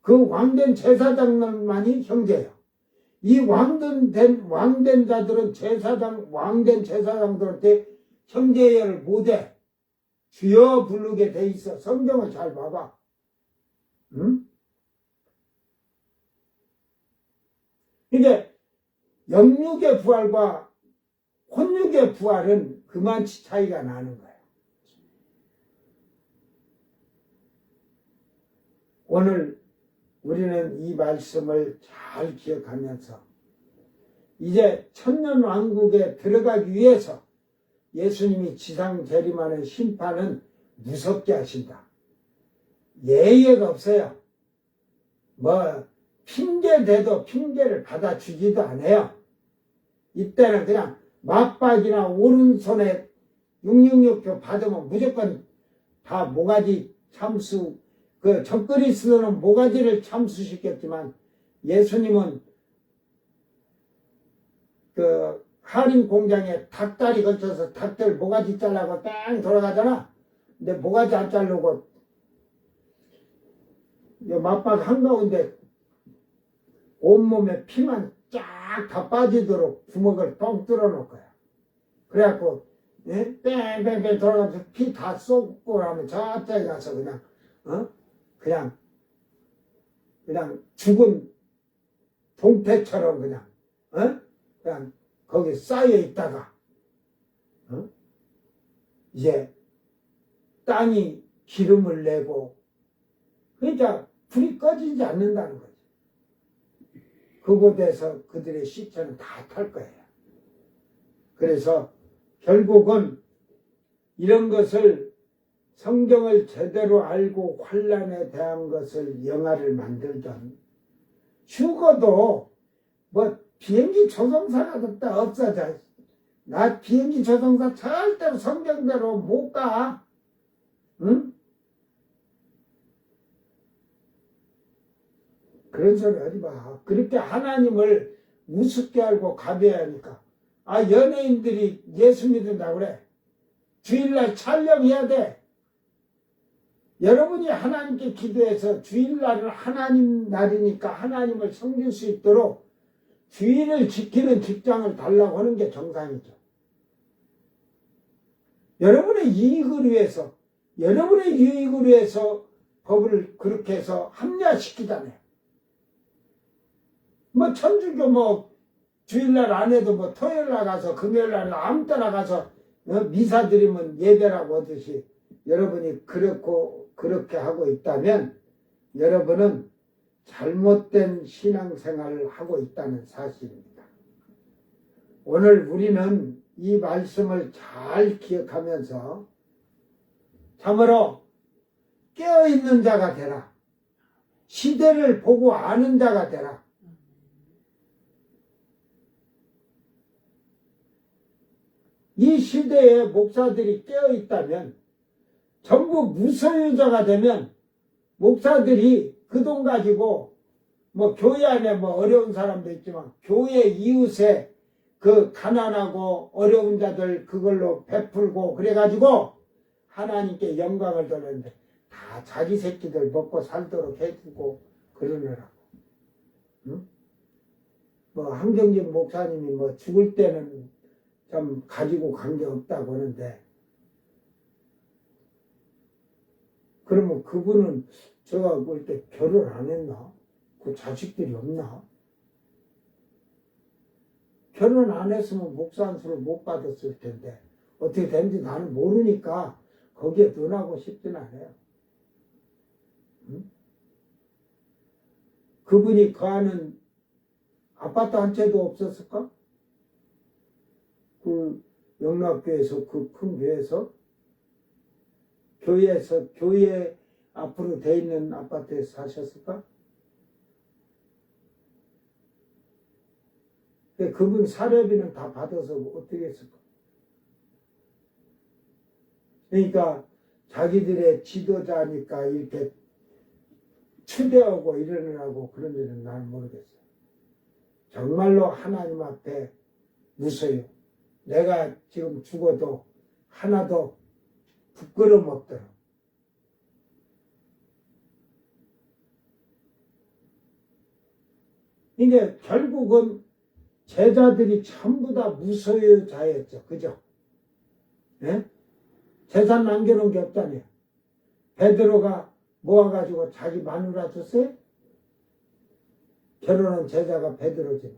S2: 그 왕된 제사장만이 형제예요. 이 왕된 자들은 왕된 제사장들한테 형제를 못해. 주여 부르게 돼 있어. 성경을 잘 봐봐. 응? 이게 영육의 부활과 혼육의 부활은 그만치 차이가 나는 거예요. 오늘 우리는 이 말씀을 잘 기억하면서 이제 천년왕국에 들어가기 위해서 예수님이 지상 재림하는 심판은 무섭게 하신다. 예의가 없어요. 핑계 대도 핑계를 받아주지도 않아요. 이때는 그냥 맞박이나 오른손에 666표 받으면 무조건 다 모가지 참수, 적그리스도는 모가지를 참수시켰지만 예수님은 할인 공장에 닭다리 걸쳐서 닭들 모가지 잘라고 뺑 돌아가잖아. 근데 모가지 안 자르고 맞박 한가운데 온몸에 피만 쫙 다 빠지도록 구멍을 뻥 뚫어 놓을 거야. 그래갖고 뺑뺑뺑 돌아가면서 피 다 쏟고 나면 저쪽에 가서 그냥 죽은 동태처럼 그냥 거기 쌓여 있다가 이제 땅이 기름을 내고, 그러니까 불이 꺼지지 않는다는 거지. 그곳에서 그들의 시체는 다 탈 거예요. 그래서 결국은 이런 것을, 성경을 제대로 알고 환란에 대한 것을 영화를 만들던, 죽어도 비행기 조종사가 됐다 없어져. 나 비행기 조종사 절대로 성경대로 못 가. 응? 그런 소리 하지 마. 그렇게 하나님을 우습게 알고 가벼워야 하니까. 연예인들이 예수 믿는다고 그래. 주일날 촬영해야 돼. 여러분이 하나님께 기도해서 주일날은 하나님 날이니까 하나님을 섬길 수 있도록 주인을 지키는 직장을 달라고 하는 게 정상이죠. 여러분의 이익을 위해서, 여러분의 유익을 위해서 법을 그렇게 해서 합리화시키잖아요. 뭐 천주교 뭐 주일날 안 해도 뭐 토요일날 가서 금요일날 아무 때나 가서 미사 드리면 예배라고 하듯이 여러분이 그렇게 하고 있다면 여러분은 잘못된 신앙생활을 하고 있다는 사실입니다. 오늘 우리는 이 말씀을 잘 기억하면서 참으로 깨어있는 자가 되라. 시대를 보고 아는 자가 되라. 이 시대에 목사들이 깨어있다면 전부 무소유자가 되면 목사들이 그 돈 가지고 뭐 교회 안에 뭐 어려운 사람도 있지만 교회 이웃에 그 가난하고 어려운 자들 그걸로 베풀고 그래가지고 하나님께 영광을 돌리는데 다 자기 새끼들 먹고 살도록 해주고 그러느라고. 응? 뭐 한경진 목사님이 뭐 죽을 때는 좀 가지고 관계없다고 하는데 그러면 그분은 제가 볼 때 결혼 안 했나? 그 자식들이 없나? 결혼 안 했으면 목사 안수를 못 받았을 텐데 어떻게 된지 나는 모르니까 거기에 논하고 싶진 않아요. 응? 그분이 거하는 아파트 한 채도 없었을까? 그 영락교에서 그 큰 교회에서 교회 앞으로 돼 있는 아파트에서 사셨을까? 그분 사례비는 다 받아서 어떻게 했을까? 그러니까 자기들의 지도자니까 이렇게 추대하고 이러느라고 그런 일은 나는 모르겠어요. 정말로 하나님 앞에 무서요. 내가 지금 죽어도 하나도 부끄러움 없도록. 이게 결국은 제자들이 전부 다 무소유자였죠. 그죠? 예? 재산 남겨놓은 게 없다네요. 베드로가 모아가지고 자기 마누라 줬어요? 결혼한 제자가 베드로지만.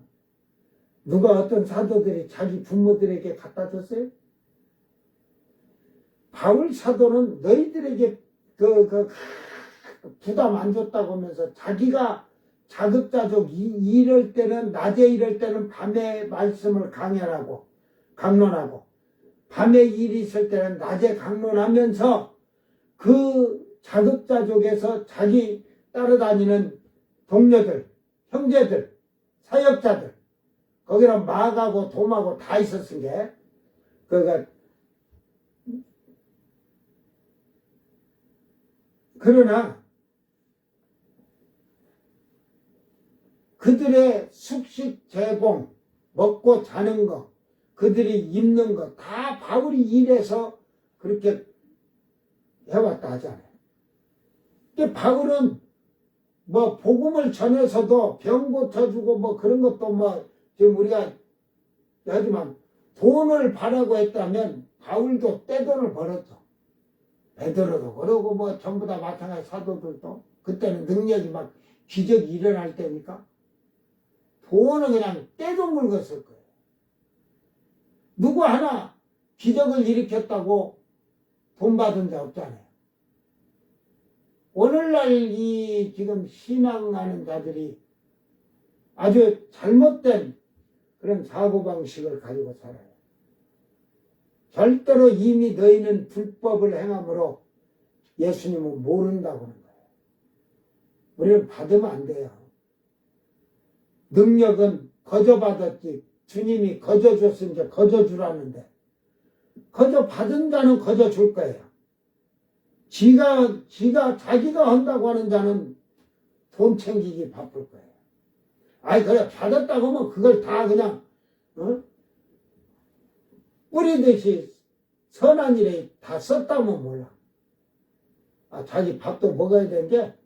S2: 누가 어떤 사도들이 자기 부모들에게 갖다 줬어요? 바울 사도는 너희들에게 부담 안 줬다고 하면서 자기가 자급자족 이럴 때는 낮에 이럴 때는 밤에 말씀을 강론하고 밤에 일이 있을 때는 낮에 강론하면서 그 자급자족에서 자기 따라다니는 동료들, 형제들, 사역자들 거기는 마가고 돔하고 다 있었은 게 그러나 그들의 숙식 제공, 먹고 자는 거, 그들이 입는 거 다 바울이 일해서 그렇게 해왔다 하잖아요. 근데 바울은 뭐 복음을 전해서도 병 고쳐주고 뭐 그런 것도 뭐 지금 우리가 하지만 돈을 바라고 했다면 바울도 떼돈을 벌었죠. 베드로도 그러고 뭐 전부 다 마찬가지 사도들도 그때는 능력이 막 기적이 일어날 때니까 돈은 그냥 떼돈 긁었을 거예요. 누구 하나 기적을 일으켰다고 돈 받은 자 없잖아요. 오늘날 이 지금 신앙하는 자들이 아주 잘못된 그런 사고방식을 가지고 살아요. 절대로 이미 너희는 불법을 행함으로 예수님은 모른다고 하는 거예요. 우리는 받으면 안 돼요. 능력은 거저 받았지 주님이 거저 줬으니까 거저 주라는데 거저 받은 자는 거저 줄 거예요. 자기가 한다고 하는 자는 돈 챙기기 바쁠 거예요. 아이 그래 받았다고 하면 그걸 다 그냥 뿌리듯이 선한 일에 다 썼다면 몰라. 아 자기 밥도 먹어야 되는데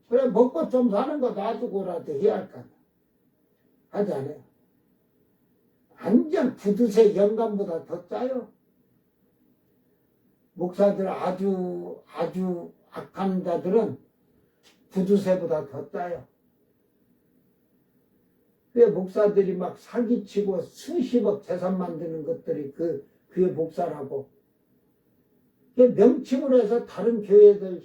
S2: 그래 먹고 좀 사는 거 놔두고라도 해야 할 거 아니야. 하지 않아요. 완전 구두쇠 영감보다 더 짜요. 목사들 아주 악한 자들은 구두쇠보다 더 짜요. 왜 목사들이 막 사기치고 수십억 재산 만드는 것들이 그게 목사라고. 명칭으로 해서 다른 교회들,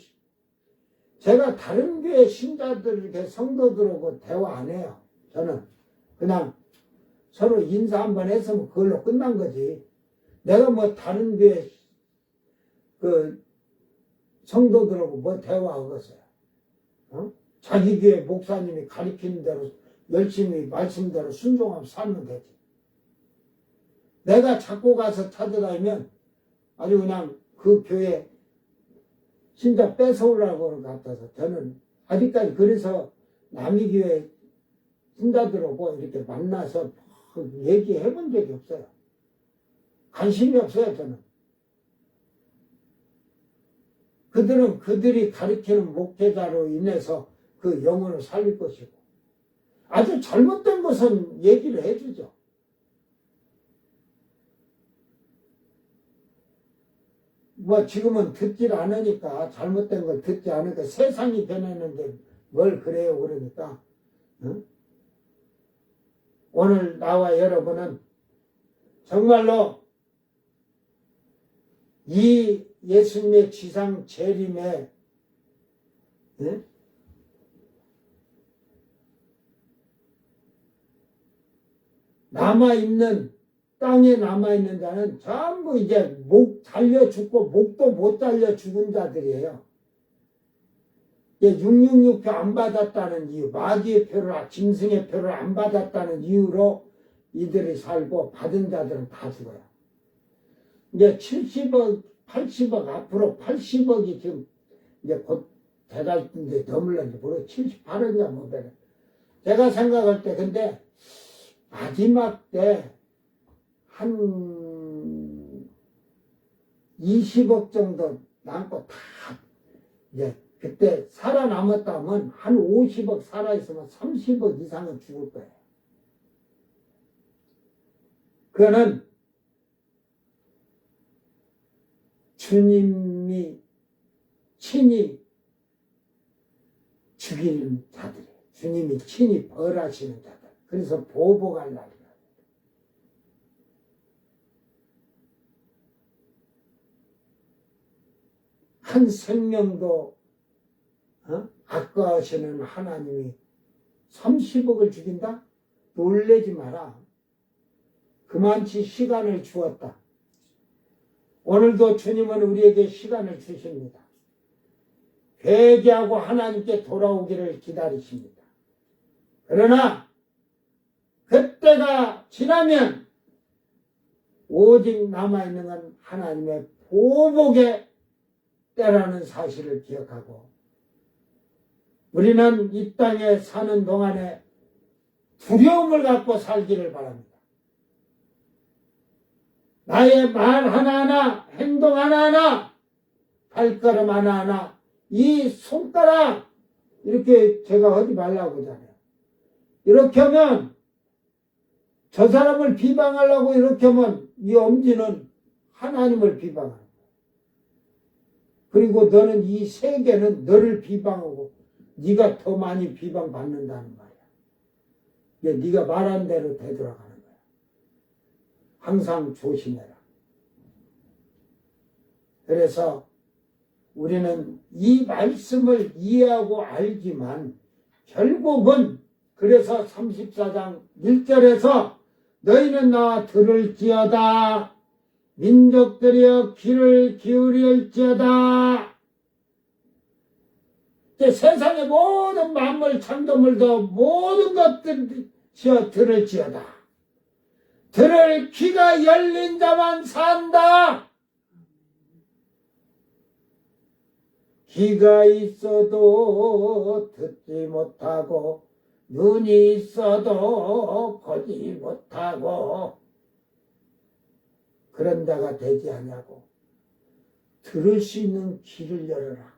S2: 제가 다른 교회 신자들, 성도들하고 대화 안 해요. 저는 그냥 서로 인사 한번 했으면 그걸로 끝난 거지. 내가 뭐 다른 교회 성도들하고 뭐 대화하겠어요. 자기 교회 목사님이 가리키는 대로 열심히 말씀대로 순종하면 살면 되지. 내가 자꾸 가서 찾아다니면 아주 그냥 그 교회 신자 뺏어오려고 같아서 저는 아직까지 그래서 남의 교회 신자들하고 이렇게 만나서 얘기해 본 적이 없어요. 관심이 없어요, 저는. 그들은 그들이 가르치는 목회자로 인해서 그 영혼을 살릴 것이고, 아주 잘못된 것은 얘기를 해주죠. 뭐 지금은 듣질 않으니까, 잘못된 걸 듣지 않으니까 세상이 변했는데 뭘 그래요, 그러니까. 응? 오늘 나와 여러분은 정말로 이 예수님의 지상 재림에 남아있는, 땅에 남아있는 자는 전부 이제 목 잘려 죽고 목도 못 잘려 죽은 자들이에요. 666표 안 받았다는 이유, 마귀의 표를, 짐승의 표를 안 받았다는 이유로 이들이 살고 받은 자들은 다 죽어요. 이제 70억, 80억, 앞으로 80억이 지금 이제 곧 돼갈 텐데 넘을는지 모르고 78억인가 뭐 되네. 제가 생각할 때 근데 마지막 때 한 20억 정도 남고 다 이제 그때 살아남았다면 한 50억 살아있으면 30억 이상은 죽을 거예요. 그거는 주님이 친히 죽이는 자들이에요. 주님이 친히 벌하시는 자들. 그래서 보복할 날이에요. 한 생명도 아까워하시는 하나님이 30억을 죽인다? 놀래지 마라. 그만치 시간을 주었다. 오늘도 주님은 우리에게 시간을 주십니다. 회개하고 하나님께 돌아오기를 기다리십니다. 그러나 그때가 지나면 오직 남아있는 건 하나님의 보복의 때라는 사실을 기억하고 우리는 이 땅에 사는 동안에 두려움을 갖고 살기를 바랍니다. 나의 말 하나하나, 행동 하나하나, 발걸음 하나하나, 이 손가락 이렇게 제가 하지 말라고 하잖아요. 이렇게 하면 저 사람을 비방하려고 이렇게 하면 이 엄지는 하나님을 비방하는 거예요. 그리고 너는 이 세계는 너를 비방하고 네가 더 많이 비방받는다는 말이야. 네가 말한 대로 되돌아가는 거야. 항상 조심해라. 그래서 우리는 이 말씀을 이해하고 알지만 결국은 그래서 34장 1절에서 너희는 나와 들을지어다 민족들이여 귀를 기울일지어다. 세상의 모든 만물 창조물도 모든 것들이여 들을지어다. 들을 귀가 열린 자만 산다. 귀가 있어도 듣지 못하고 눈이 있어도 보지 못하고 그런 자가 되지 않냐고. 들을 수 있는 귀를 열어라.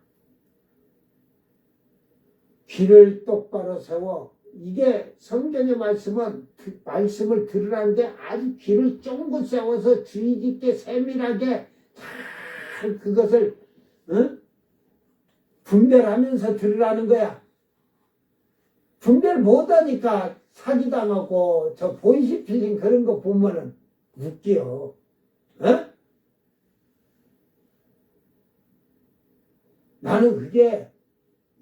S2: 귀를 똑바로 세워
S1: 이게 성경의 말씀을 들으라는데 아주 귀를 쫑긋 세워서 주의 깊게 세밀하게 잘 그것을 분별하면서 들으라는 거야. 분별 못하니까 사기당하고 저 보이시필링 그런 거 보면은 웃겨. 나는 그게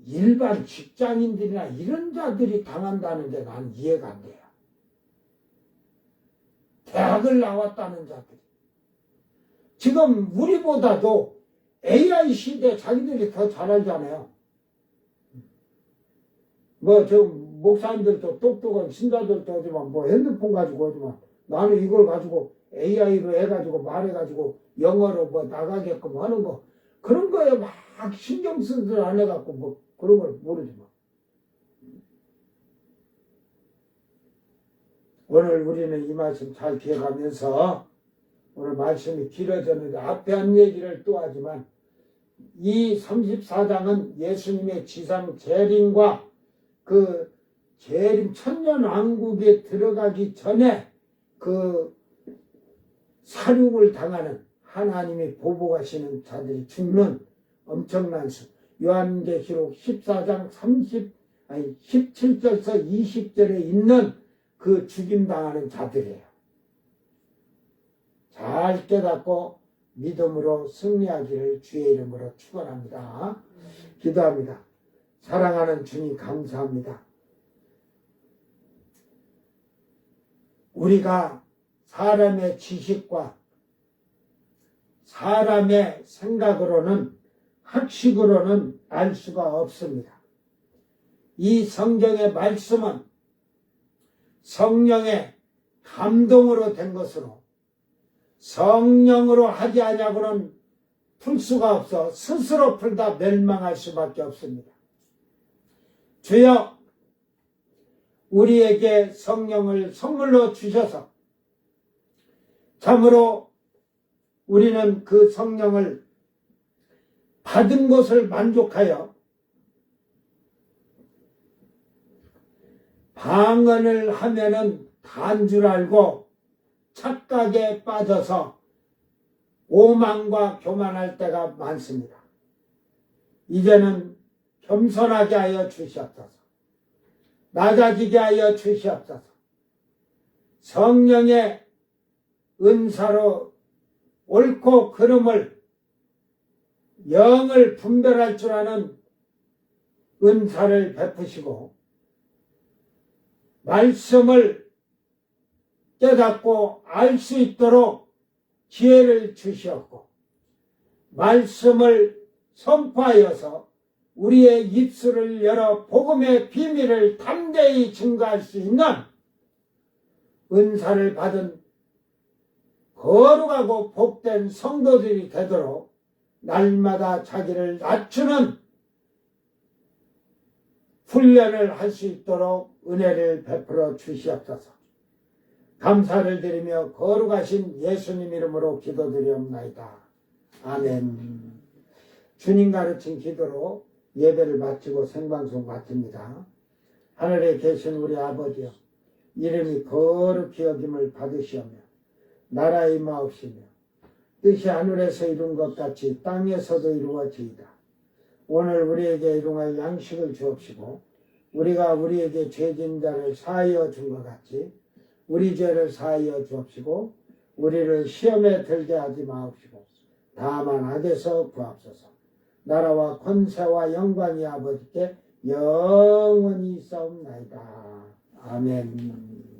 S1: 일반 직장인들이나 이런 자들이 당한다는 게 난 이해가 안 돼요. 대학을 나왔다는 자들이. 지금 우리보다도 AI 시대 자기들이 더 잘 알잖아요. 뭐 저 목사님들도 똑똑한 신자들도 오지만 뭐 핸드폰 가지고 오지만 나는 이걸 가지고 AI로 해가지고 말해가지고 영어로 뭐 나가게끔 하는 거 그런 거에 막 신경 쓰들 안 해갖고 뭐 그런 걸 모르지만 오늘 우리는 이 말씀 잘 기억하면서 오늘 말씀이 길어졌는데 앞에 한 얘기를 또 하지만 이 34장은 예수님의 지상 재림과 그 재림 천년왕국에 들어가기 전에 그 사륙을 당하는 하나님이 보복하시는 자들이 죽는 엄청난 수. 요한계시록 14장 17절에서 20절에 있는 그 죽임당하는 자들이에요. 잘 깨닫고 믿음으로 승리하기를 주의 이름으로 축원합니다. 기도합니다. 사랑하는 주님 감사합니다. 우리가 사람의 지식과 사람의 생각으로는 학식으로는 알 수가 없습니다. 이 성경의 말씀은 성령의 감동으로 된 것으로 성령으로 하지 아니하고는 풀 수가 없어 스스로 풀다 멸망할 수밖에 없습니다. 주여 우리에게 성령을 선물로 주셔서 참으로 우리는 그 성령을 받은 것을 만족하여 방언을 하면은 단 줄 알고 착각에 빠져서 오만과 교만할 때가 많습니다. 이제는 겸손하게 하여 주시옵소서. 낮아지게 하여 주시옵소서. 성령의 은사로 옳고 그름을 영을 분별할 줄 아는 은사를 베푸시고 말씀을 깨닫고 알 수 있도록 기회를 주시었고 말씀을 선포하여서 우리의 입술을 열어 복음의 비밀을 담대히 증거할 수 있는 은사를 받은 거룩하고 복된 성도들이 되도록 날마다 자기를 낮추는 훈련을 할 수 있도록 은혜를 베풀어 주시옵소서. 감사를 드리며 거룩하신 예수님 이름으로 기도드리옵나이다. 아멘. 주님 가르친 기도로 예배를 마치고 생방송 마칩니다. 하늘에 계신 우리 아버지여, 이름이 거룩히 여김을 받으시오며 나라의 마옵시며 뜻이 하늘에서 이룬 것 같이 땅에서도 이루어지이다. 오늘 우리에게 일용할 양식을 주옵시고 우리가 우리에게 죄진 자를 사하여 준 것 같이 우리 죄를 사하여 주옵시고 우리를 시험에 들게 하지 마옵시고 다만 악에서 구하옵소서. 나라와 권세와 영광이 아버지께 영원히 있사옵나이다. 아멘.